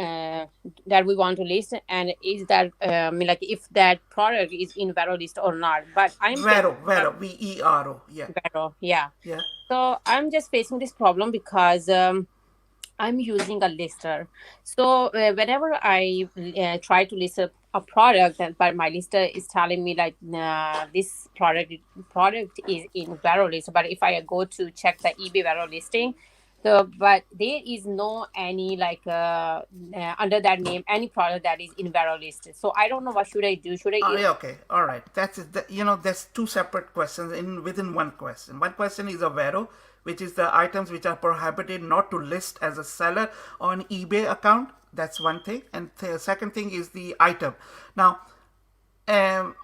that we want to list, and is that like if that product is in Vero list or not. But I'm facing Vero, Vero. Yeah, Vero, yeah. yeah. So I'm just facing this problem because I'm using a lister. So whenever I try to list a product, but my lister is telling me like this product is in Vero list. But if I go to check the eBay Vero listing, but there is no any like under that name any product that is in Vero list. So I don't know what should I do. Should I? Yeah, okay, all right. That's it. There's two separate questions in within one question. One question is a Vero, which is the items which are prohibited not to list as a seller on eBay account. That's one thing, and the second thing is the item. Now, um,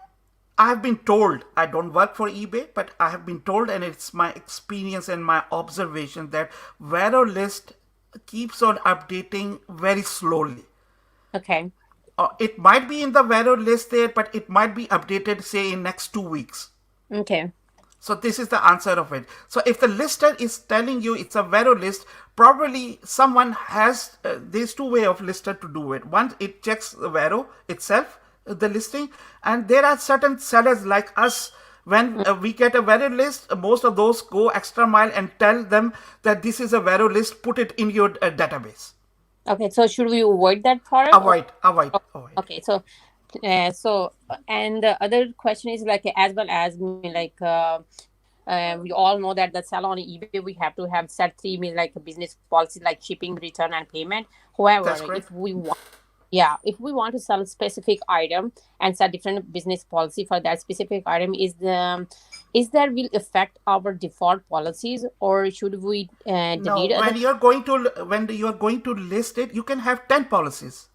I've been told, I don't work for eBay, but I have been told, and it's my experience and my observation that Vero list keeps on updating very slowly. Okay. It might be in the Vero list there, but it might be updated, say, in next 2 weeks. Okay. So this is the answer of it. So if the lister is telling you it's a Vero list, probably someone has. There's two way of lister to do it. One, it checks the Vero itself, the listing, and there are certain sellers like us. When we get a Vero list, most of those go extra mile and tell them that this is a Vero list. Put it in your database. Okay. So should we avoid that product or? Avoid. Okay, and the other question is like as well as me like we all know that the sell on eBay we have to have set three like business policies like shipping, return, and payment. However, That's correct. if we want to sell a specific item and set different business policy for that specific item, is that will affect our default policies or should we No, delete other? when you are going to list it, you can have 10 policies.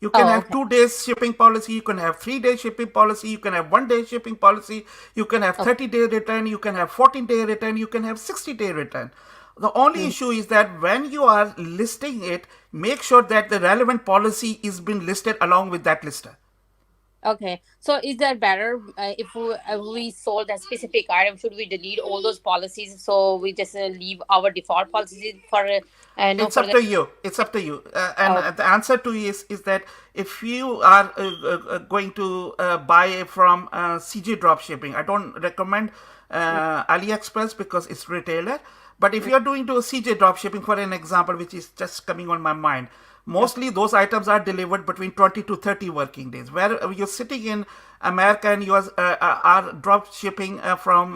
You can Oh, have okay. 2 days shipping policy. You can have 3 day shipping policy. You can have 1 day shipping policy. You can have Okay. 30-day return. You can have 14-day return. You can have 60-day return. The only Mm. issue is that when you are listing it, make sure that the relevant policy is being listed along with that lister. Okay, so is that better if we sold a specific item? Should we delete all those policies so we just leave our default policies for no It's up further? to you. It's up to you. And Oh, the answer to is that if you are going to buy from CJ Dropshipping, I don't recommend AliExpress because it's retailer. But if you're doing to CJ Dropshipping, for an example, which is just coming on my mind, mostly those items are delivered between 20 to 30 working days. Where you're sitting in America and you are drop shipping from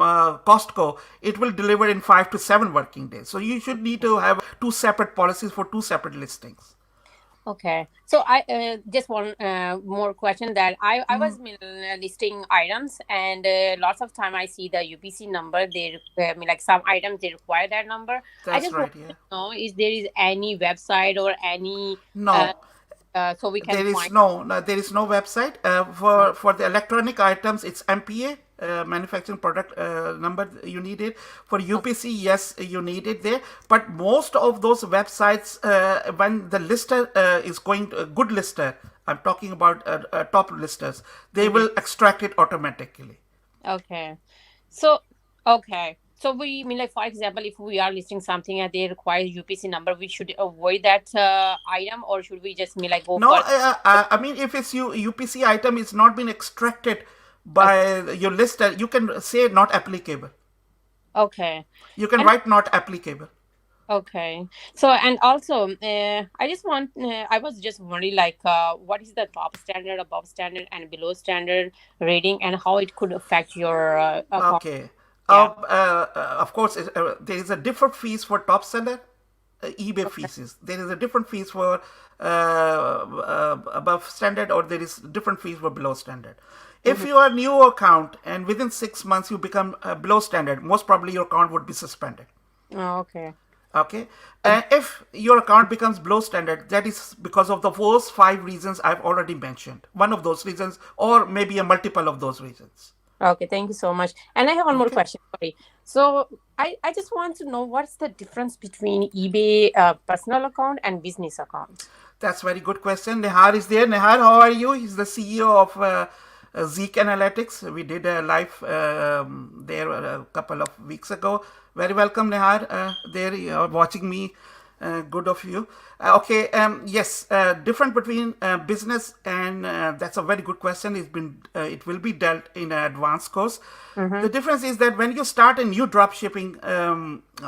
Costco, it will deliver in 5 to 7 working days. So you should need to have two separate policies for two separate listings. okay. So I just one more question that I was listing items and lots of time I see the UPC number. Like some items they require that number. I That's just want right. Yeah. to know is there is any website or any uh, No, so we can find. there is no website for the electronic items. It's MPA, manufacturing product number. You need it for UPC. Yes, you need it there. But most of those websites, when the lister is going to a good lister, I'm talking about top listers, they Mhm. will extract it automatically. Okay. So, okay. So we mean like for example, if we are listing something and they require UPC number, we should avoid that item, or should we just mean like go No, for? I mean, if it's UPC item is not been extracted Okay. by your lister, you can say not applicable. Okay. You can And write not applicable. okay. So, and also, I just want, I was just wondering, like, what is the top standard, above standard, and below standard rating, and how it could affect your account? Okay. Yeah. Of course, there is a different fees for top seller, eBay Okay. fees. There is a different fees for above standard, or there is different fees for below standard. If Mm-hmm. you are new account and within 6 months you become below standard, most probably your account would be suspended. Oh, okay. Okay. So, If your account becomes below standard, that is because of the first five reasons I've already mentioned. One of those reasons, or maybe a multiple of those reasons. okay. Thank you so much. And I have one more Okay. question. Sorry. So, I just want to know what's the difference between eBay personal account and business account? That's a very good question. Nehar is there. Nehar, how are you? He's the CEO of Zeek Analytics. We did a live there a couple of weeks ago. Very welcome, Nehar. There you are watching me. Good of you. Okay. Yes. Different between business and that's a very good question. It will be dealt in an advanced course. Mm-hmm. The difference is that when you start a new drop shipping,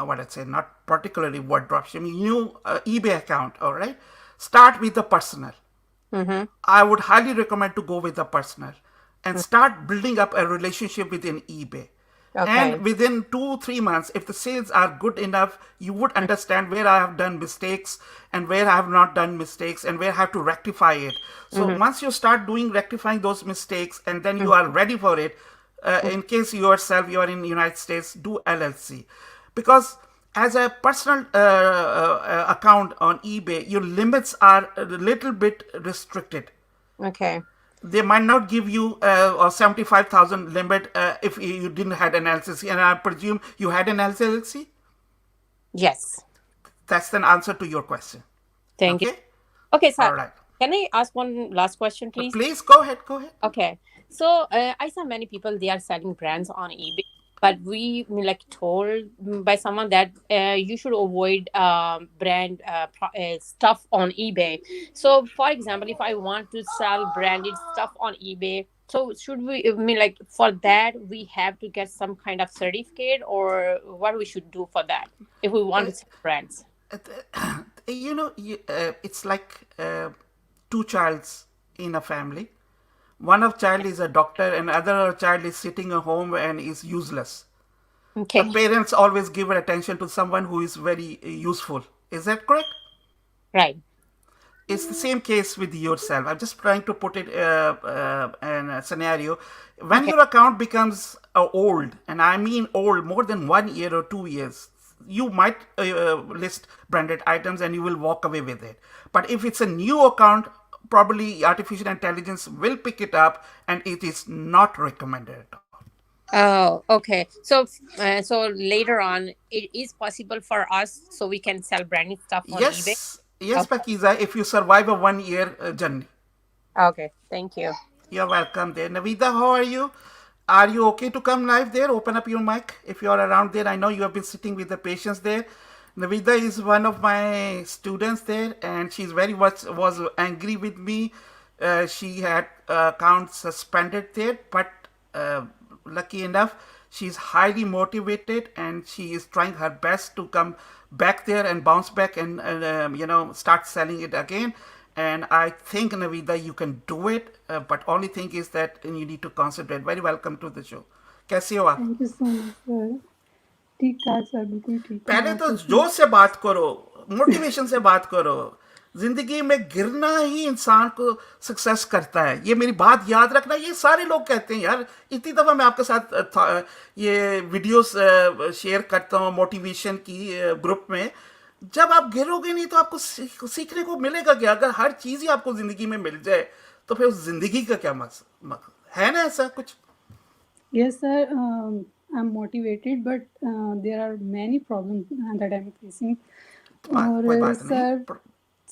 what I'd say, not particularly what drop shipping, new eBay account, all right, start with the personal. Mm-hmm. I would highly recommend to go with the personal and start building up a relationship within eBay. And Okay. within 2 3 months, if the sales are good enough, you would understand where I have done mistakes and where I have not done mistakes and where I have to rectify it. So Mm-hmm. once you start doing rectifying those mistakes and then you are ready for it, in case yourself you are in the United States, do LLC, because as a personal account on eBay, your limits are a little bit restricted. Okay. They might not give you a 75,000 limit if you didn't had an LLC, and I presume you had an LLC. Yes. That's the answer to your question. Thank you. Okay. Okay, sir. All right. Can I ask one last question, please? Please go ahead. Go ahead. Okay. So I saw many people they are selling brands on eBay, but like told by someone that you should avoid brand stuff on eBay. So, for example, if I want to sell branded stuff on eBay, so should we? I mean, like for that, we have to get some kind of certificate, or what we should do for that if we want to sell brands? It's like two childs in a family. One of child is a doctor, and other child is sitting at home and is useless. The Okay. parents always give attention to someone who is very useful. Is that correct? Right. It's the same case with yourself. I'm just trying to put it in a scenario. When Okay. your account becomes old, and I mean old, more than 1 year or 2 years, you might list branded items and you will walk away with it. But if it's a new account, probably artificial intelligence will pick it up, and it is not recommended at all. Oh, okay. So, so later on, it is possible for us so we can sell branded stuff on eBay. Yes, yes, Okay. Pakiza, if you survive a 1 year journey. Okay. Thank you. You're welcome there. Navida, how are you? Are you okay to come live there? Open up your mic if you're around there. I know you have been sitting with the patients there. Navida is one of my students there, and she's very much was angry with me. She had account suspended there, but lucky enough, she's highly motivated and she is trying her best to come back there and bounce back and start selling it again. And I think, Navida, you can do it, but only thing is that you need to concentrate. Very welcome to the show. कैसे हो आप? Thank you so much sir. ठीक ठाक sir, बिल्कुल ठीक हूँ। पहले आप तो कैसे हैं? जोश से बात करो, मोटिवेशन से बात करो। जिंदगी में गिरना ही इंसान को सक्सेस करता है, ये मेरी बात याद रखना। ये सारे लोग कहते हैं यार, इतनी दफ़ा मैं आपके साथ ये वीडियोस शेयर करता हूँ मोटिवेशन की ग्रुप में। जब आप गिरोगे नहीं तो आपको सीखने को मिलेगा क्या? अगर हर चीज़ ही आपको ज़िंदगी में मिल जाए तो फिर उस ज़िंदगी का क्या मकसद है ना? ऐसा कुछ yes sir, I am motivated but there are many problem that I am facing. और कोई बात नहीं। सर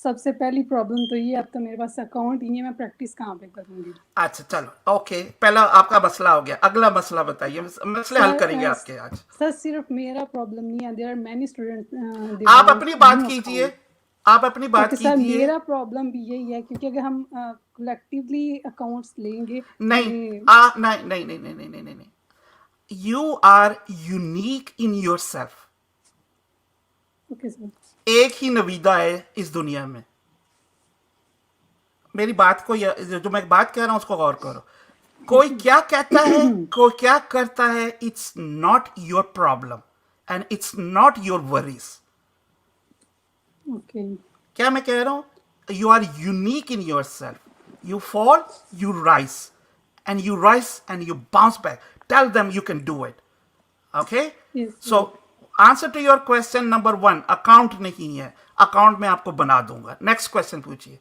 सबसे पहली प्रॉब्लम तो ये, अब तो मेरे पास अकाउंट ही नहीं है, मैं प्रैक्टिस कहाँ पे करूँगी? अच्छा चलो, ओके, पहला आपका मसला हो गया। अगला मसला बताइए, मसले हल करेंगे आपके आज। सर सिर्फ मेरा प्रॉब्लम नहीं है, देयर आर मैनी स्टूडेंट्स। आप अपनी बात कीजिए, आप अपनी बात ओके सर, कीजिए। मेरा प्रॉब्लम भी यही है, क्योंकि अगर हम कलेक्टिवली अकाउंट्स लेंगे नहीं, हमें नहीं नहीं नहीं नहीं नहीं नहीं नहीं। you are unique in yourself. Okay, sir. एक ही नवीदा है इस दुनिया में. मेरी बात को जो मैं बात कह रहा हूं उसको गौर करो. Yes, कोई sir. क्या कहता है, कोई क्या करता है, it's not your problem and it's not your worries. Okay. क्या मैं कह रहा हूं? You are unique in yourself. You fall, you rise, and you bounce back. Tell them you can do it. Okay? Yes, So, sir. Answer to your question number 1, account नहीं है. Account में आपको बना दूंगा. Next question पूछिए.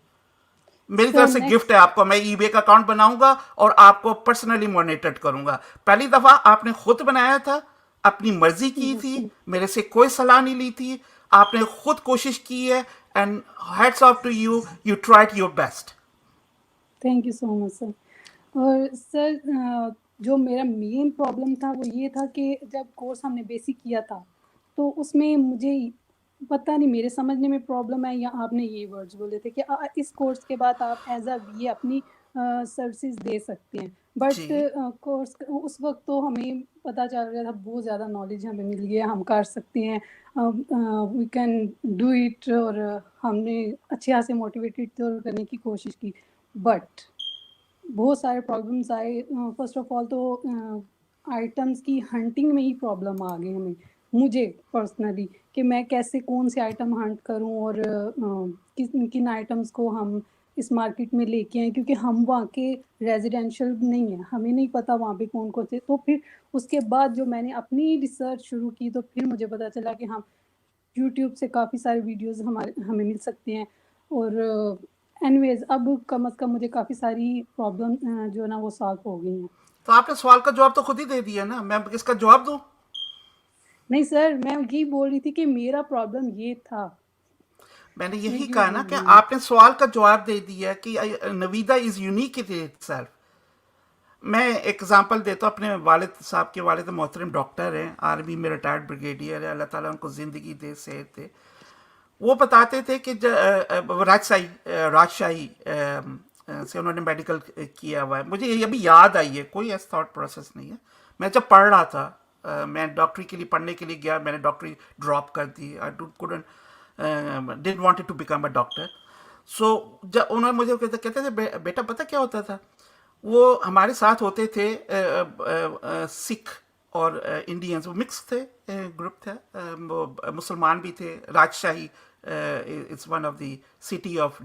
मेरी Sir, तरफ से गिफ्ट next. है आपको. मैं ईबे का अकाउंट बनाऊंगा और आपको पर्सनली मॉनिटर करूंगा. पहली दफा आपने खुद बनाया था, अपनी मर्जी की Yes, थी, sir. मेरे से कोई सलाह नहीं ली थी. आपने खुद कोशिश की है and hats off to you. You tried your best. Thank you so much sir. और सर जो मेरा मेन प्रॉब्लम था वो ये था कि जब कोर्स हमने बेसिक किया था तो उसमें मुझे पता नहीं मेरे समझने में प्रॉब्लम है या आपने ये वर्ड्स बोले थे कि इस कोर्स के बाद आप एज अ वी अपनी सर्विसेज दे सकते हैं. But ji. कोर्स उस वक्त तो हमें पता चल रहा था बहुत ज़्यादा नॉलेज हमें मिल गया, हम कर सकते हैं, वी कैन डू इट. और हमने अच्छे से मोटिवेटेड करने की कोशिश की. बट बहुत सारे प्रॉब्लम्स आए. फर्स्ट ऑफ ऑल तो आइटम्स की हंटिंग में ही प्रॉब्लम आ गई हमें, मुझे पर्सनली, कि मैं कैसे कौन से आइटम हंट करूं और किन किन आइटम्स को हम इस मार्केट में लेके आए, क्योंकि हम वहाँ के रेजिडेंशियल नहीं है, हमें नहीं पता वहाँ पे कौन कौन से. तो फिर उसके बाद जो मैंने अपनी रिसर्च शुरू की तो फिर मुझे पता चला कि हम यूट्यूब से काफ़ी सारे वीडियोस हमें मिल सकते हैं. और एनीवेज अब कम अज़ कम मुझे काफ़ी सारी प्रॉब्लम जो है ना वो सॉल्व हो गई हैं. तो आपने सवाल का जवाब तो खुद ही दे दिया ना. मैं इसका जवाब दूं? नहीं सर, मैं यही बोल रही थी कि मेरा प्रॉब्लम ये था, मैंने मैं यही यूँ कहा ना बोल कि रही हूँ. आपने सवाल का जवाब दे दिया कि Navida is unique in itself. मैं एग्जांपल देता हूँ. अपने वालिद साहब के वालिद मोहतरम डॉक्टर हैं, आर्मी में रिटायर्ड ब्रिगेडियर है, अल्लाह ताला उनको ज़िंदगी दे, सेहत दे. वो बताते थे कि राजशाही से उन्होंने मेडिकल किया हुआ है. मुझे ये अभी याद आई है, कोई ऐसा थॉट प्रोसेस नहीं है. मैं जब पढ़ रहा था, मैं डॉक्टरी के लिए पढ़ने के लिए गया, मैंने डॉक्टरी ड्रॉप कर दी. I couldn't didn't wanted to become a doctor. So जब उन्होंने मुझे कहते थे बेटा पता क्या होता था, वो हमारे साथ होते थे सिख और इंडियंस, वो मिक्स थे, ग्रुप थे. वो मुसलमान भी थे. राजशाही it's one of the city of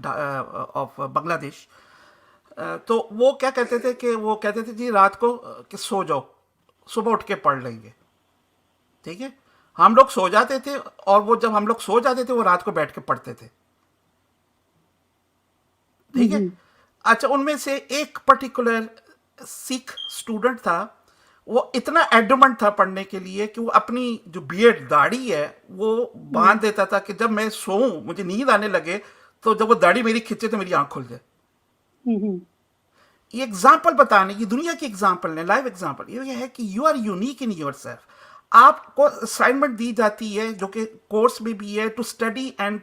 Bangladesh. तो वो क्या कहते थे कि वो कहते थे जी रात को कि सो जाओ, सुबह उठ के पढ़ लेंगे. ठीक है. हम लोग सो जाते थे और वो जब हम लोग सो जाते थे वो रात को बैठ के पढ़ते थे. ठीक है. अच्छा, उनमें से एक पर्टिकुलर सिख स्टूडेंट था. वो इतना एडमंट था पढ़ने के लिए कि वो अपनी जो बियर्ड दाढ़ी है वो बांध देता था कि जब मैं सोऊं, मुझे नींद आने लगे, तो जब वो दाढ़ी मेरी खींचे तो मेरी आंख खुल जाए. ये एग्जाम्पल बताने, ये दुनिया की एग्जाम्पल है, लाइव एग्जाम्पल. ये है कि you are unique in yourself. आपको असाइनमेंट दी जाती है जो कि कोर्स में भी है, to study and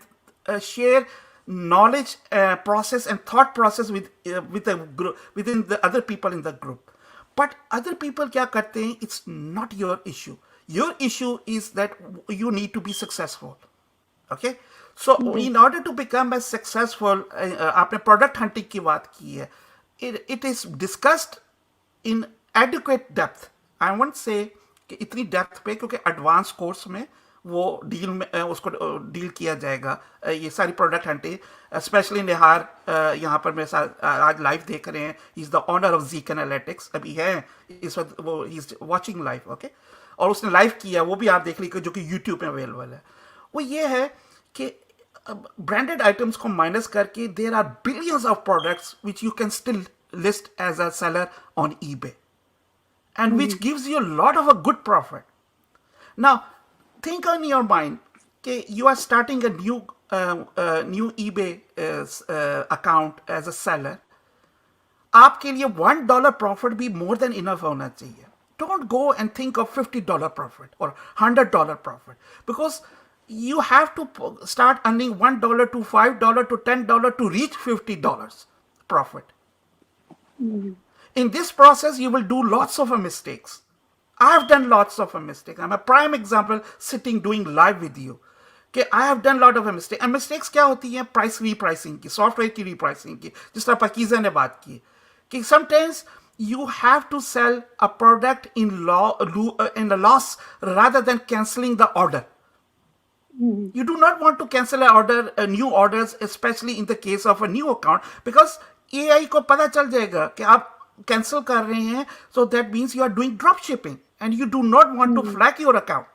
share knowledge process and thought process with a group, within the other people in the group. But other people क्या करते हैं, it's not your issue. Your issue is that you need to be successful. Okay? So in order to become a successful, आपने product hunting की बात की है. It is discussed in adequate depth. I won't say कि इतनी depth पे, क्योंकि advance course में वो डील में उसको डील किया जाएगा, ये सारी प्रोडक्ट हंटिंग. स्पेशली निहार यहाँ पर मेरे साथ आज लाइव देख रहे हैं. He is the owner of Geek Analytics, अभी है इस वक्त, वो he is watching live. Okay. और उसने लाइव किया, वो भी आप देख लीजिए, जो कि यूट्यूब में अवेलेबल है. वो ये है कि ब्रांडेड आइटम्स को माइनस करके there are billions of products which you can still list as a seller on eBay, and which gives you a lot of a good profit. Now, think on your mind, okay, you are starting a new eBay account as a seller. आपके लिए $1 profit भी more than enough होना चाहिए. Don't go and think of $50 profit or $100 profit, because you have to start earning $1 to $5 to $10 to reach $50 profit. In this process, you will do lots of mistakes. I've done lots of a mistake. I'm a prime example sitting doing live with you. कि I have done lot of mistake and mistakes क्या होती हैं price repricing की software की repricing की जिस तरह पकीज़ा ने बात की कि sometimes you have to sell a product in a loss rather than canceling the order. You do not want to cancel new orders, especially in the case of a new account, because AI को पता चल जाएगा कि आप cancel कर रहे हैं, so that means you are doing drop shipping and you do not want to flag your account.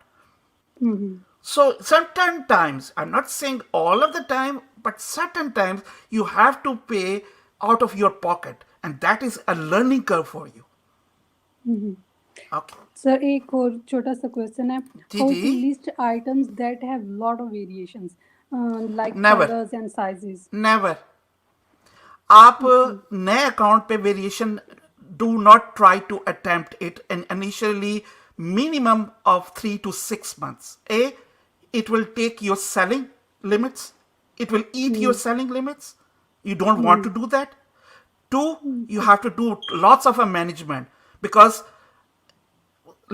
So certain times, I'm not saying all of the time, but certain times you have to pay out of your pocket, and that is a learning curve for you. Okay. Sir एक और छोटा सा question है, जी, how जी। To list items that have lot of variations like Never. Colours and sizes? Never. आप नए account पे variation do not try to attempt it in initially minimum of 3 to 6 months. It will take your selling limits. It will eat your selling limits. You don't want to do that. 2, you have to do lots of a management, because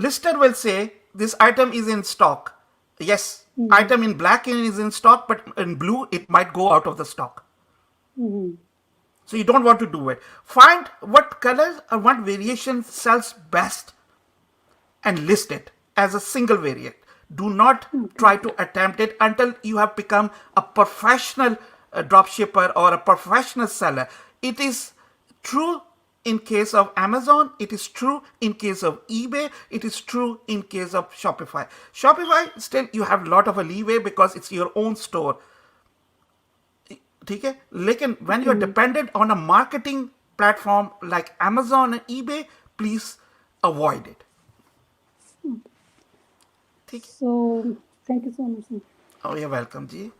lister will say this item is in stock. Yes, item in black is in stock, but in blue it might go out of the stock. So you don't want to do it. Find what colors or what variation sells best and list it as a single variant. Do not try to attempt it until you have become a professional dropshipper or a professional seller. It is true in case of Amazon. It is true in case of eBay. It is true in case of Shopify. Shopify, still you have a lot of a leeway because it's your own store. ठीक है, लेकिन when you're dependent on a marketing platform like Amazon and eBay, please avoid it. ठीक है. So thank you so much sir. Oh, you're welcome जी.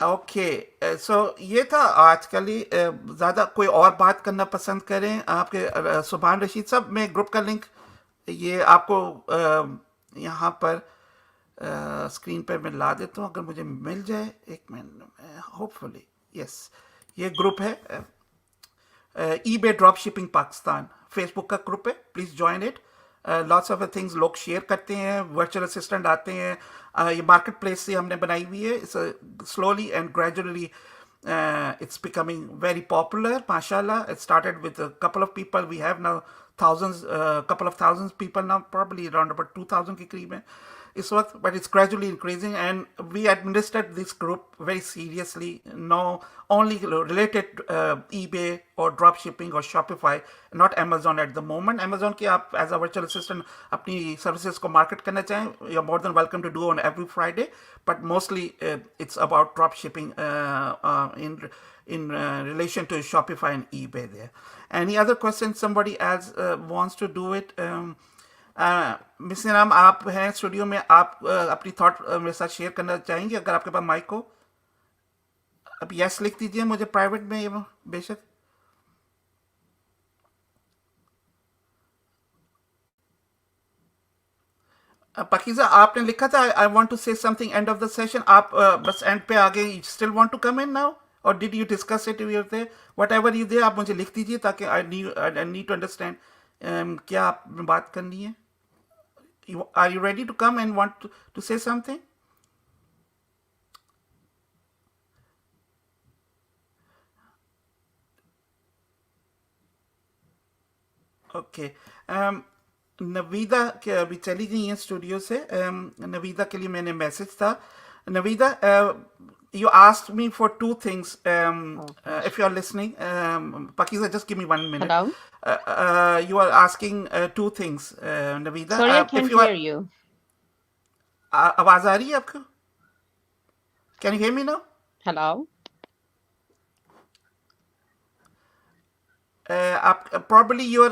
Okay, so ये था आज के लिए. ज़्यादा कोई और बात करना पसंद करें आपके सुभान रशीद साहब, मैं ग्रुप का लिंक ये आपको यहाँ पर स्क्रीन पर मैं ला देता हूँ अगर मुझे मिल जाए. एक मिनट, होपफुली. यस, ये ग्रुप है eBay ड्रॉपशिपिंग पाकिस्तान, फेसबुक का ग्रुप है. Please join it. Lots of things लोग शेयर करते हैं, वर्चुअल असिस्टेंट आते हैं. ये मार्केट प्लेस से हमने बनाई हुई है. Slowly and gradually it's becoming very popular, mashallah. It started with a couple of people. We have now thousands, couple of thousands people now, probably around about 2,000 के करीब है इस वक्त, but it's gradually increasing, and we administered this group very seriously. No, only related eBay or dropshipping or Shopify, not Amazon at the moment. Amazon की आप as a virtual assistant अपनी services को market करना चाहें, you're more than welcome to do on every Friday, but mostly it's about dropshipping in relation to Shopify and eBay there. Any other questions somebody else wants to do it? Miss नाम आप हैं studio में, आप अपनी thought मेरे साथ share करना चाहेंगे अगर आपके पास माइक हो? अब यस लिख दीजिए मुझे प्राइवेट में, ये बेशक. पकीज़ा आपने लिखा था I want to say something end of the session. आप बस एंड पे आ गए. Still want to come in now और did you discuss it you're there? Whatever you there आप मुझे लिख दीजिए ताकि आई नीड टू अंडरस्टैंड क्या आप बात करनी है. Are you ready to come and want to say something? Okay. Navida के अभी चली गई हैं स्टूडियो से. नवीदा के लिए मैंने मैसेज था. Navida, you asked me for 2 things. If you are listening, Pakiza, just give me 1 minute. Hello. You are asking 2 things, Navida. Sorry, I can't hear you. आवाज आ रही है आपको? Can you hear me now? Hello. Probably your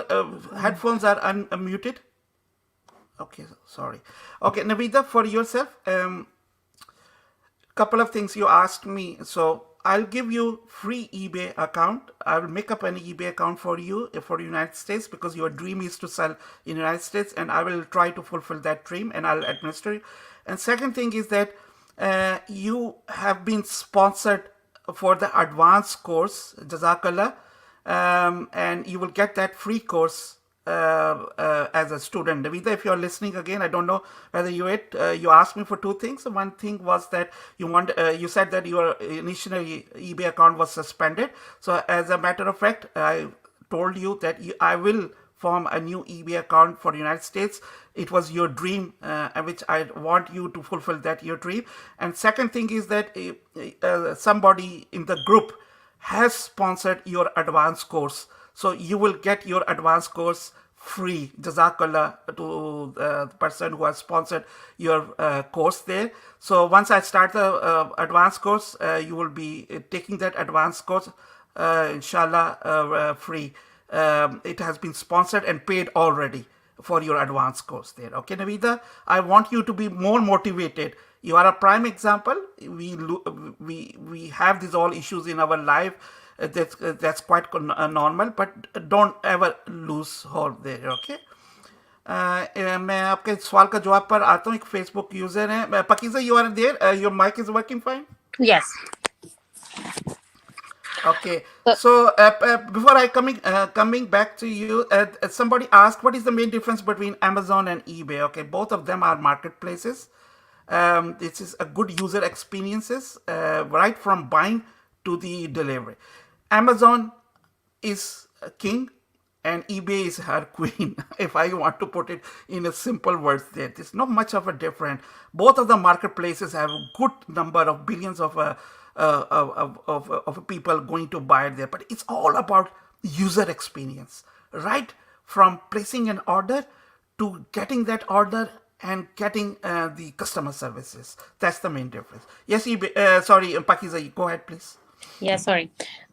headphones are unmuted. Okay, sorry. Okay, Navida, for yourself, couple of things you asked me. So I'll give you free eBay account. I will make up an eBay account for you for United States because your dream is to sell in United States, and I will try to fulfill that dream and I'll administer it. And second thing is that you have been sponsored for the advanced course, Jazakallah, and you will get that free course as a student. Navita, if you're listening again, I don't know whether you asked me for two things. One thing was that you said that your initially eBay account was suspended. So as a matter of fact, I told you that I will form a new eBay account for the United States. It was your dream, which I want you to fulfill that your dream. And second thing is that somebody in the group has sponsored your advanced course. So you will get your advanced course free. Jazakallah to the person who has sponsored your course there. So once I start the advanced course, you will be taking that advanced course, inshallah, free. It has been sponsored and paid already for your advanced course there. Okay, Navida, I want you to be more motivated. You are a prime example. We have these all issues in our life. That's quite normal, but don't ever lose hope there. Okay. मैं आपके सवाल का जवाब पर आता हूँ. एक Facebook user है. Pakiza, you are there? Your mic is working fine? Yes. Okay, so before I coming back to you, somebody asked what is the main difference between Amazon and eBay. Okay, both of them are marketplaces. This is a good user experiences, right from buying to the delivery. Amazon is a king and eBay is her queen. If I want to put it in a simple words, there's not much of a difference. Both of the marketplaces have a good number of billions of people going to buy it there, but it's all about user experience, right from placing an order to getting that order and getting the customer services. That's the main difference. Yes, eBay, sorry, Pakiza, go ahead, please. या sorry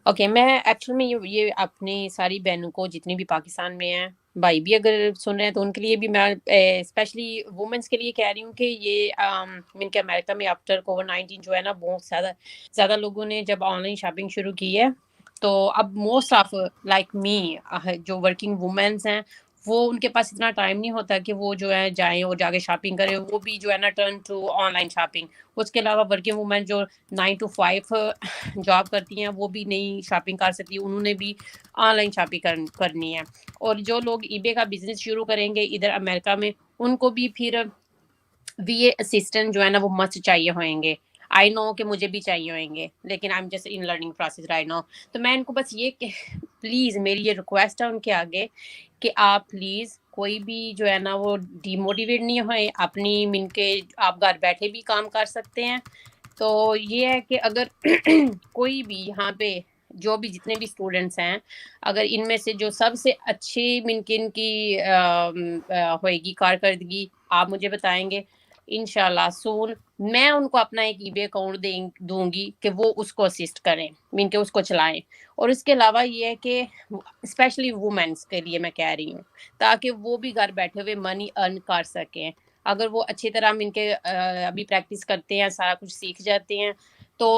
okay मैं actual में ये अपनी सारी बहनों को जितनी भी पाकिस्तान में हैं भाई भी अगर सुन रहे हैं तो उनके लिए भी मैं स्पेशली वुमेन्स के लिए कह रही हूँ कि ये इनके अमेरिका में आफ्टर कोविड-19 जो है ना बहुत ज़्यादा लोगों ने जब ऑनलाइन शॉपिंग शुरू की है तो अब मोस्ट ऑफ लाइक मी जो वर्किंग वुमेन्स हैं वो उनके पास इतना टाइम नहीं होता कि वो जो है जाएं और जाके शॉपिंग करें. वो भी जो है ना टर्न टू ऑनलाइन शॉपिंग. उसके अलावा वर्किंग वुमेन जो 9 to 5 जॉब करती हैं वो भी नहीं शॉपिंग कर सकती. उन्होंने भी ऑनलाइन शॉपिंग करनी है. और जो लोग ईबे का बिजनेस शुरू करेंगे इधर अमेरिका में उनको भी फिर वीए असिस्टेंट जो है ना वो मस्ट चाहिए होंगे. आई नो कि मुझे भी चाहिए होंगे लेकिन I am just in learning process right now. तो मैं इनको बस ये प्लीज़ मेरी ये रिक्वेस्ट है उनके आगे कि आप प्लीज़ कोई भी जो है ना वो डिमोटिवेट नहीं होए. अपनी मिनके आप घर बैठे भी काम कर सकते हैं. तो ये है कि अगर कोई भी यहाँ पे जो भी जितने भी स्टूडेंट्स हैं अगर इनमें से जो सबसे अच्छी मुमकिन की होएगी कारकर्दगी आप मुझे बताएंगे इंशाल्लाह सून मैं उनको अपना एक ईबे अकाउंट दूंगी कि वो उसको असिस्ट करें मीन के उसको चलाएं. और इसके अलावा ये है कि स्पेशली वुमेन्स के लिए मैं कह रही हूँ ताकि वो भी घर बैठे हुए मनी अर्न कर सकें. अगर वो अच्छी तरह इनके अभी प्रैक्टिस करते हैं सारा कुछ सीख जाते हैं तो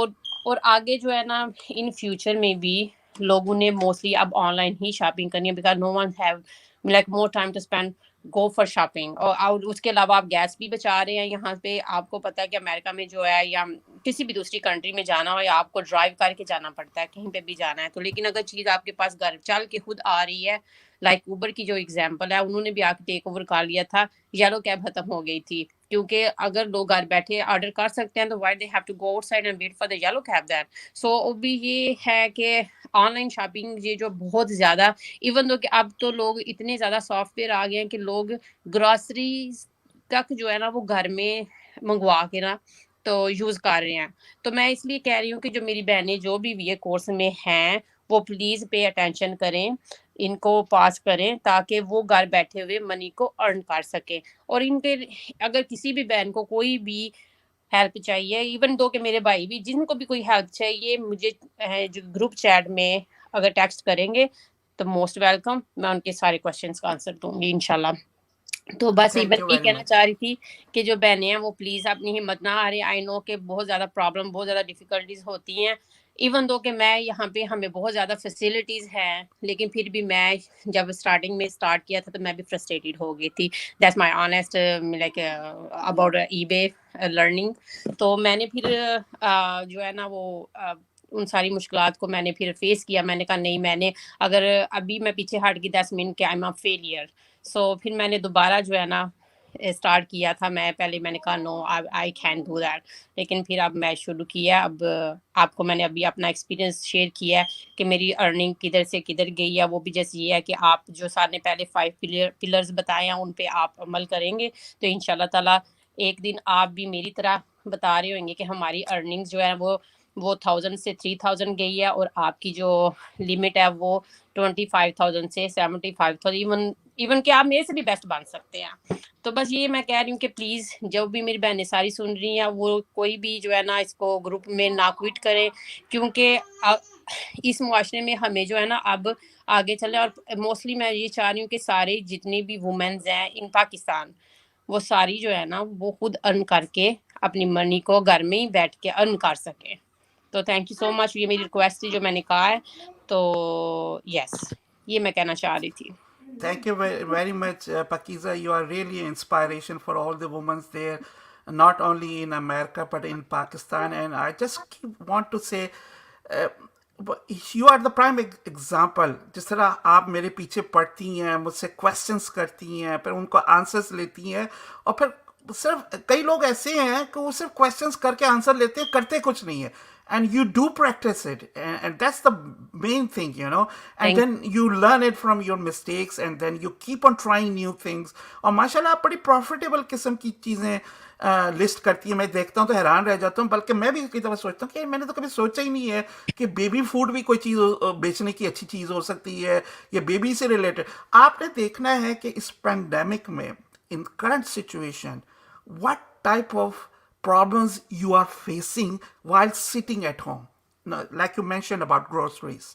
और आगे जो है ना इन फ्यूचर में भी लोगों ने मोस्टली अब ऑनलाइन ही शॉपिंग करनी है because no one have like more time to spend go for shopping. और उसके अलावा आप गैस भी बचा रहे हैं. यहाँ पे आपको पता है कि अमेरिका में जो है या किसी भी दूसरी कंट्री में जाना हो या आपको ड्राइव करके जाना पड़ता है कहीं पे भी जाना है. तो लेकिन अगर चीज़ आपके पास घर चल के खुद आ रही है लाइक उबर की जो एग्जांपल है उन्होंने भी आके टेक ओवर कर लिया था. येलो कैब खत्म हो गई थी क्योंकि अगर लोग घर बैठे ऑर्डर कर सकते हैं तो why they have to go outside and wait for the yellow cab that. So भी ये है कि ऑनलाइन शॉपिंग ये जो बहुत ज़्यादा इवन दो कि अब तो लोग इतने ज़्यादा सॉफ्टवेयर आ गए हैं कि लोग ग्रॉसरी तक जो है ना वो घर में मंगवा के ना तो यूज़ कर रहे हैं. तो मैं इसलिए कह रही हूँ कि जो मेरी बहनें जो भी ये कोर्स में हैं वो प्लीज़ पे अटेंशन करें इनको पास करें ताकि वो घर बैठे हुए मनी को अर्न कर सकें. और इनके अगर किसी भी बहन को कोई भी हेल्प चाहिए इवन दो कि मेरे भाई भी जिनको भी कोई हेल्प चाहिए मुझे जो ग्रुप चैट में अगर टेक्स्ट करेंगे तो मोस्ट वेलकम. मैं उनके सारे क्वेश्चंस का आंसर दूंगी इंशाल्लाह. तो बस Thank बस you ये very कहना much. चाह रही थी कि जो बहनें हैं वो प्लीज़ अपनी हिम्मत ना हारें. आई नो कि बहुत ज़्यादा प्रॉब्लम बहुत ज़्यादा डिफ़िकल्टीज होती हैं इवन दो कि मैं यहाँ पे हमें बहुत ज़्यादा फैसिलिटीज़ हैं लेकिन फिर भी मैं जब स्टार्टिंग में स्टार्ट किया था तो मैं भी फ्रस्ट्रेटेड हो गई थी. That's my honest like about eBay learning. तो मैंने फिर जो है ना वो ان ساری مشکلات کو میں نے پھر فیس کیا. میں نے کہا نہیں، میں نے اگر ابھی میں پیچھے ہٹ گئی دیٹس مین کہ آئی ایم اے فیلئر. سو پھر میں نے دوبارہ جو ہے نا اسٹارٹ کیا تھا. میں نے کہا نو آئی کین ڈو دیٹ. لیکن پھر اب میں شروع کیا. اب آپ کو میں نے ابھی اپنا ایکسپیرینس شیئر کیا ہے کہ میری ارننگ کدھر سے کدھر گئی ہے. وہ بھی جیسے یہ ہے کہ آپ جو سر نے پہلے 5 پلرز بتائے ہیں ان پہ آپ عمل کریں گے تو انشاءاللہ تعالیٰ ایک دن آپ بھی میری طرح بتا رہے ہوں گے کہ ہماری ارننگ جو ہے وہ 1000 سے 3000 گئی ہے اور آپ کی جو لمٹ ہے وہ 25,000 سے 75,000 ایون کہ آپ میرے سے بھی بیسٹ بن سکتے ہیں. تو بس یہ میں کہہ رہی ہوں کہ پلیز جو بھی میری بہنیں ساری سن رہی ہیں وہ کوئی بھی جو ہے نا اس کو گروپ میں نہ کوئٹ کرے، کیونکہ اس معاشرے میں ہمیں جو ہے نا اب آگے چلے. اور موسٹلی میں یہ چاہ رہی ہوں کہ سارے جتنی بھی وومنز ہیں ان پاکستان وہ ساری جو ہے نا وہ خود ارن کر کے اپنی منی کو گھر میں ہی بیٹھ کے ارن کر سکیں. تو تھینک یو سو مچ. یہ میری ریکویسٹ تھی جو میں نے کہا ہے. تو یس یہ میں کہنا چاہ رہی تھی. Thank you very much, Pakiza. You are really an inspiration for all the women there, not only in America but in Pakistan. And I just want to say, uh, you are the prime example. جس طرح آپ میرے پیچھے پڑھتی ہیں، مجھ سے questions کرتی ہیں، پھر ان کو آنسرس لیتی ہیں، اور پھر صرف کئی لوگ ایسے ہیں کہ وہ صرف کوشچنس کر کے آنسر لیتے ہیں، کرتے کچھ نہیں ہے. And you do practice it, and that's the main thing, and thank then you learn it from your mistakes, and then you keep on trying new things. اور ماشاء اللہ آپ بڑی پروفیٹیبل قسم کی چیزیں لسٹ کرتی ہیں. میں دیکھتا ہوں تو حیران رہ جاتا ہوں، بلکہ میں بھی کئی دفعہ سوچتا ہوں کہ میں نے تو کبھی سوچا ہی نہیں ہے کہ بیبی فوڈ بھی کوئی چیز بیچنے کی اچھی چیز ہو سکتی ہے، یا بیبی سے ریلیٹڈ. آپ نے دیکھنا ہے کہ اس پینڈیمک میں، in current situation, what type of problems you are facing while sitting at home. Now, like you mentioned about groceries,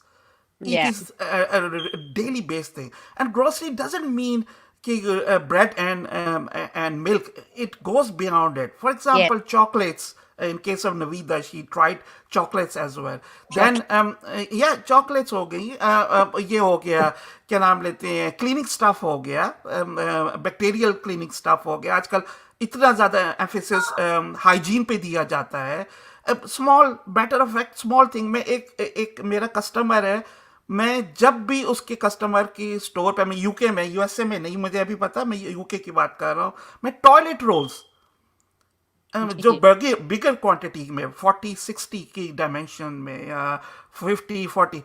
it یا is a daily based thing. And grocery doesn't mean bread and milk. It goes beyond it. For یا example, chocolates. In case of Navida, she tried chocolates as well. Then chocolate yeah, chocolates ہو گئی. یہ ہو گیا، کیا نام لیتے ہیں، clinic stuff ہو گیا، bacterial clinic stuff ہو گیا. آج کل اتنا زیادہ ایمفیسس ہائیجین پہ دیا جاتا ہے. Small better of fact small thing میں ایک میرا کسٹمر ہے، میں جب بھی اس کے کسٹمر کی اسٹور پہ، میں یو کے میں، یو ایس اے میں نہیں، مجھے ابھی پتا، میں یو کے کی بات کر رہا ہوں، میں ٹوائلٹ رولز جی جو جی بگر کوانٹٹی میں 40-60 کی ڈائمینشن میں، یا 50-40،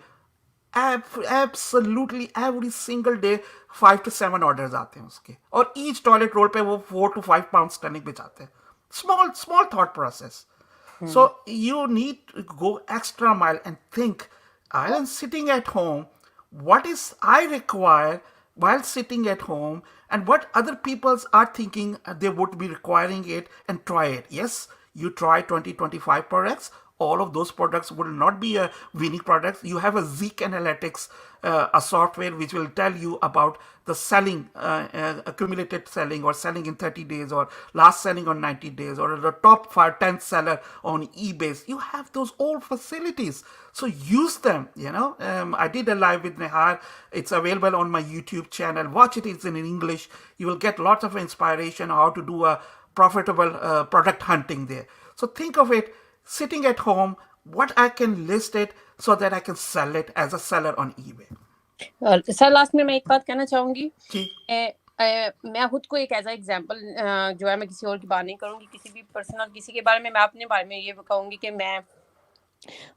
absolutely every single day 5 to 7 orders آتے ہیں اس کے، اور ایچ ٹوائلٹ رول پہ وہ 4 to 5 pounds اسٹرلنگ پہ جاتے ہیں. Small thought process. So you need to go extra mile and think, I am sitting at home, what is I require while sitting at home, and what other peoples are thinking they would be requiring it, and try it. Yes, you try 20-25 products. All of those products will not be a winning products. You have a Zeek Analytics, a software which will tell you about the selling, accumulated selling, or selling in 30 days, or last selling on 90 days, or the top 5-10 seller on eBay. You have those old facilities, so use them. I did a live with Nehar. It's available on my YouTube channel. Watch it. It's in English. You will get lots of inspiration how to do a profitable product hunting there. So think of it, sitting at home, what I can list it so that I can sell it as a seller on eBay. Sir last میں ایک بات کہنا چاہوں گی. جی میں خود کو ایک ایز اے ایگزامپل جو ہے، میں کسی اور کی بات نہیں کروں گی، کسی بھی پرسنل کسی کے بارے میں اپنے بارے میں یہ کہوں گی کہ میں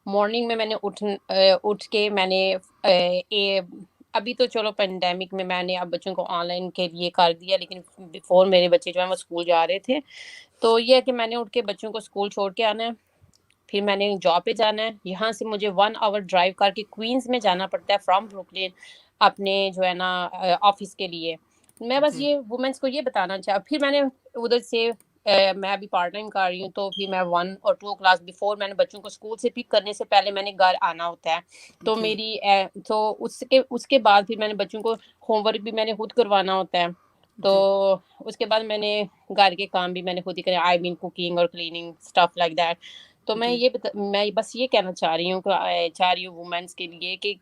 مارننگ میں نے اٹھ کے میں نے ابھی تو چلو پینڈیمک میں نے اب بچوں کو آن لائن کے لیے کر دیا، لیکن بیفور میرے بچے جو ہیں وہ اسکول جا رہے تھے. تو یہ ہے کہ میں نے اٹھ کے بچوں کو اسکول چھوڑ کے آنا ہے، پھر میں نے جاب پہ جانا ہے. یہاں سے مجھے 1 hour ڈرائیو کر کے کوئنز میں جانا پڑتا ہے فرام بروکلین اپنے جو ہے نا آفس کے لیے. میں بس جی یہ وومنس کو یہ بتانا پھر میں نے ادھر سے میں ابھی پارٹ ٹائم کر رہی ہوں، تو پھر میں 1 or 2 کلاس بیفور میں نے بچوں کو اسکول سے پک کرنے سے پہلے میں نے گھر آنا ہوتا ہے. تو جی میری تو اس کے بعد پھر میں نے بچوں کو ہوم ورک بھی میں نے خود کروانا ہوتا ہے. تو جی اس کے بعد میں نے گھر کے کام بھی میں نے خود ہی کرے، آئی مین کوکنگ اور کلیننگ اسٹف لائک دیٹ. تو میں جی میں بس یہ کہنا چاہ رہی ہوں وومنس کے لیے کہ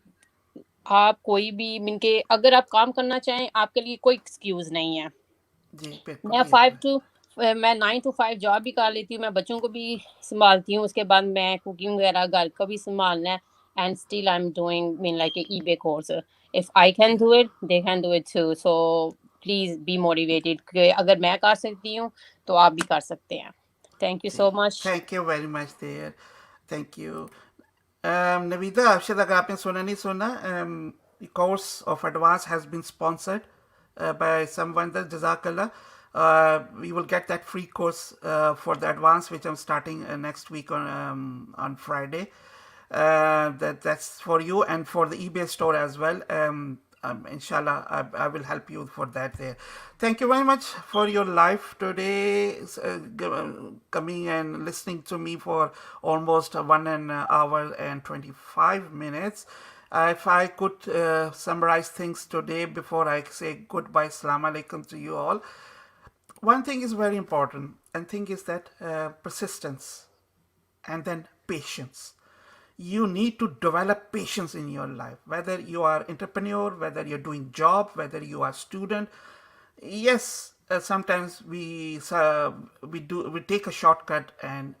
آپ کوئی بھی مین کے اگر آپ کام کرنا چاہیں آپ کے لیے کوئی ایکسکیوز نہیں ہے. جی میں بالکل، یہ تو 5 to ہے. میں 9 to 5 جاب بھی کر لیتی ہوں, میں بچوں کو بھی سنبھالتی ہوں, اس کے بعد میں کوکنگ وغیرہ گھر کا بھی سنبھالنا ہے, and still I am doing man like a eBay course. If I can do it they can do it too. So please be motivated کہ اگر میں کر سکتی ہوں تو آپ بھی کر سکتے ہیں. تھینک یو جی so much. Thank you very much dear. Thank you. Naveeda, شاید اگر آپ نے سنا نہیں سنا, course of advance has been sponsored by someone. Jazakallah. We will get that free course for the advance, which I'm starting next week on Friday. That's for you and for the eBay store as well. Inshallah, I will help you for that there. Thank you very much for your life today, coming and listening to me for almost 1 hour and 25 minutes. If I could summarize things today before I say goodbye, Assalamu alaikum to you all. One thing is very important, and thing is that persistence and then patience. You need to develop patience in your life, whether you are entrepreneur, whether you're doing job, whether you are student. Yes, sometimes we take a shortcut and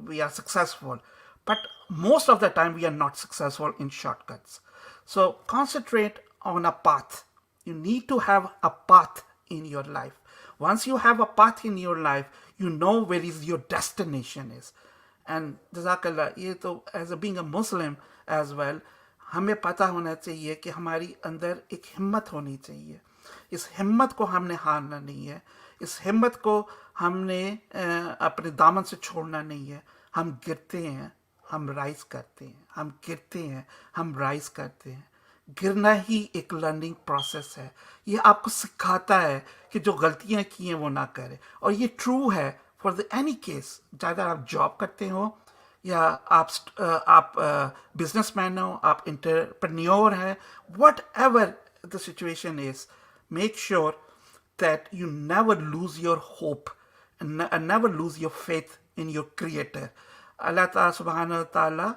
we are successful, but most of the time we are not successful in shortcuts. So concentrate on a path. You need to have a path in your life. Once you have a path in your life, you know where is your destination is. And jazakallah, یہ تو as a being a Muslim as well, ہمیں پتہ ہونا چاہیے کہ ہماری اندر ایک ہمت ہونی چاہیے. اس ہمت کو ہم نے ہارنا نہیں ہے, اس ہمت کو ہم نے اپنے دامن سے چھوڑنا نہیں ہے. ہم گرتے ہیں, ہم رائز کرتے ہیں, ہم گرتے ہیں, ہم رائز کرتے ہیں. گرنا ہی ایک لرننگ پروسیس ہے. یہ آپ کو سکھاتا ہے کہ جو غلطیاں کی ہیں وہ نہ کرے. اور یہ ٹرو ہے فار دا اینی کیس, چاہے آپ جاب کرتے ہو یا آپ بزنس مین ہو, آپ انٹرپرینیور ہیں, what ever the situation is, make sure that you never lose your hope and never lose your faith in your creator. اللہ تعالیٰ سبحانہ و تعالیٰ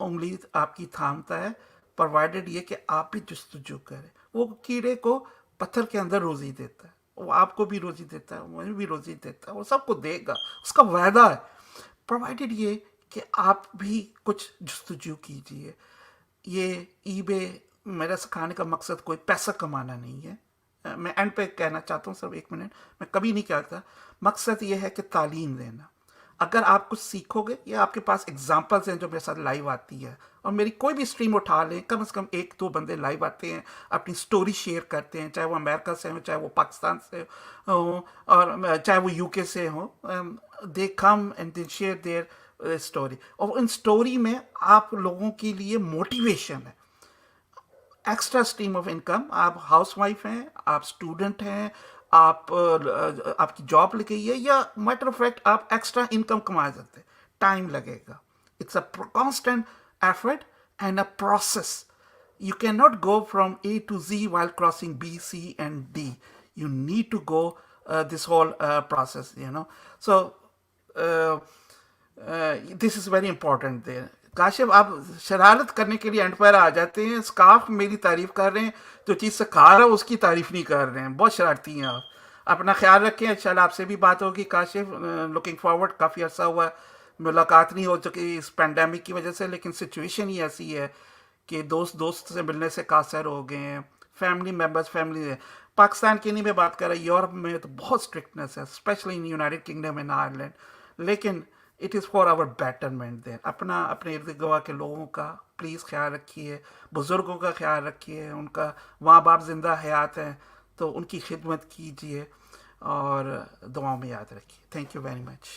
انگلی آپ کی تھامتا ہے, پرووائڈیڈ یہ کہ آپ بھی جستجو کریں. وہ کیڑے کو پتھر کے اندر روزی دیتا ہے, وہ آپ کو بھی روزی دیتا ہے, مجھے بھی روزی دیتا ہے, وہ سب کو دے گا, اس کا وعدہ ہے, پرووائڈیڈ یہ کہ آپ بھی کچھ جستجو کیجیے. یہ ای بے میرا سکھانے کا مقصد کوئی پیسہ کمانا نہیں ہے. میں اینڈ پہ کہنا چاہتا ہوں صرف 1 منٹ, میں کبھی نہیں کہتا. مقصد یہ ہے کہ تعلیم دینا. اگر آپ کچھ سیکھو گے, یا آپ کے پاس اگزامپلس ہیں جو میرے ساتھ لائیو آتی ہے, اور میری کوئی بھی اسٹریم اٹھا لیں, کم از کم 1-2 بندے لائیو آتے ہیں, اپنی سٹوری شیئر کرتے ہیں, چاہے وہ امریکہ سے ہوں, چاہے وہ پاکستان سے ہوں, اور چاہے وہ UK سے ہوں. They come and they share their story, اور ان سٹوری میں آپ لوگوں کے لیے موٹیویشن ہے, ایکسٹرا اسٹریم آف انکم. آپ ہاؤس وائف ہیں, آپ اسٹوڈنٹ ہیں, آپ کی جاب لگ گئی ہے, یا میٹر آف فیکٹ آپ ایکسٹرا انکم کما سکتے ہیں. ٹائم لگے گا. It's a constant effort and a process. You can not go from A to Z while crossing B, C and D. You need to go this whole process, you know. So this is very important there. Kashif, آپ شرارت کرنے کے لیے and پر آ جاتے ہیں. Scarf میری تعریف کر رہے ہیں, جو چیز سکھا رہا ہے اس کی تعریف نہیں کر رہے ہیں. بہت شرارتی ہیں آپ. اپنا خیال رکھیں. انشاءاللہ آپ سے بھی بات ہوگی کاشف. لوکنگ فارورڈ, کافی عرصہ ہوا ملاقات نہیں ہو چکی اس پینڈیمک کی وجہ سے, لیکن سچویشن ہی ایسی ہے کہ دوست سے ملنے سے قاصر ہو گئے ہیں. فیملی ممبرس, فیملی پاکستان کی نہیں میں بات کر رہا, یورپ میں تو بہت اسٹرکٹنیس ہے, especially in United Kingdom and Ireland. لیکن it is for our betterment there. اپنے ارد گرد کے لوگوں کا پلیز خیال رکھیے, بزرگوں کا خیال رکھیے, ان کا ماں باپ زندہ حیات ہیں تو ان کی خدمت کیجیے, اور دعاؤں میں یاد رکھیے. Thank you very much.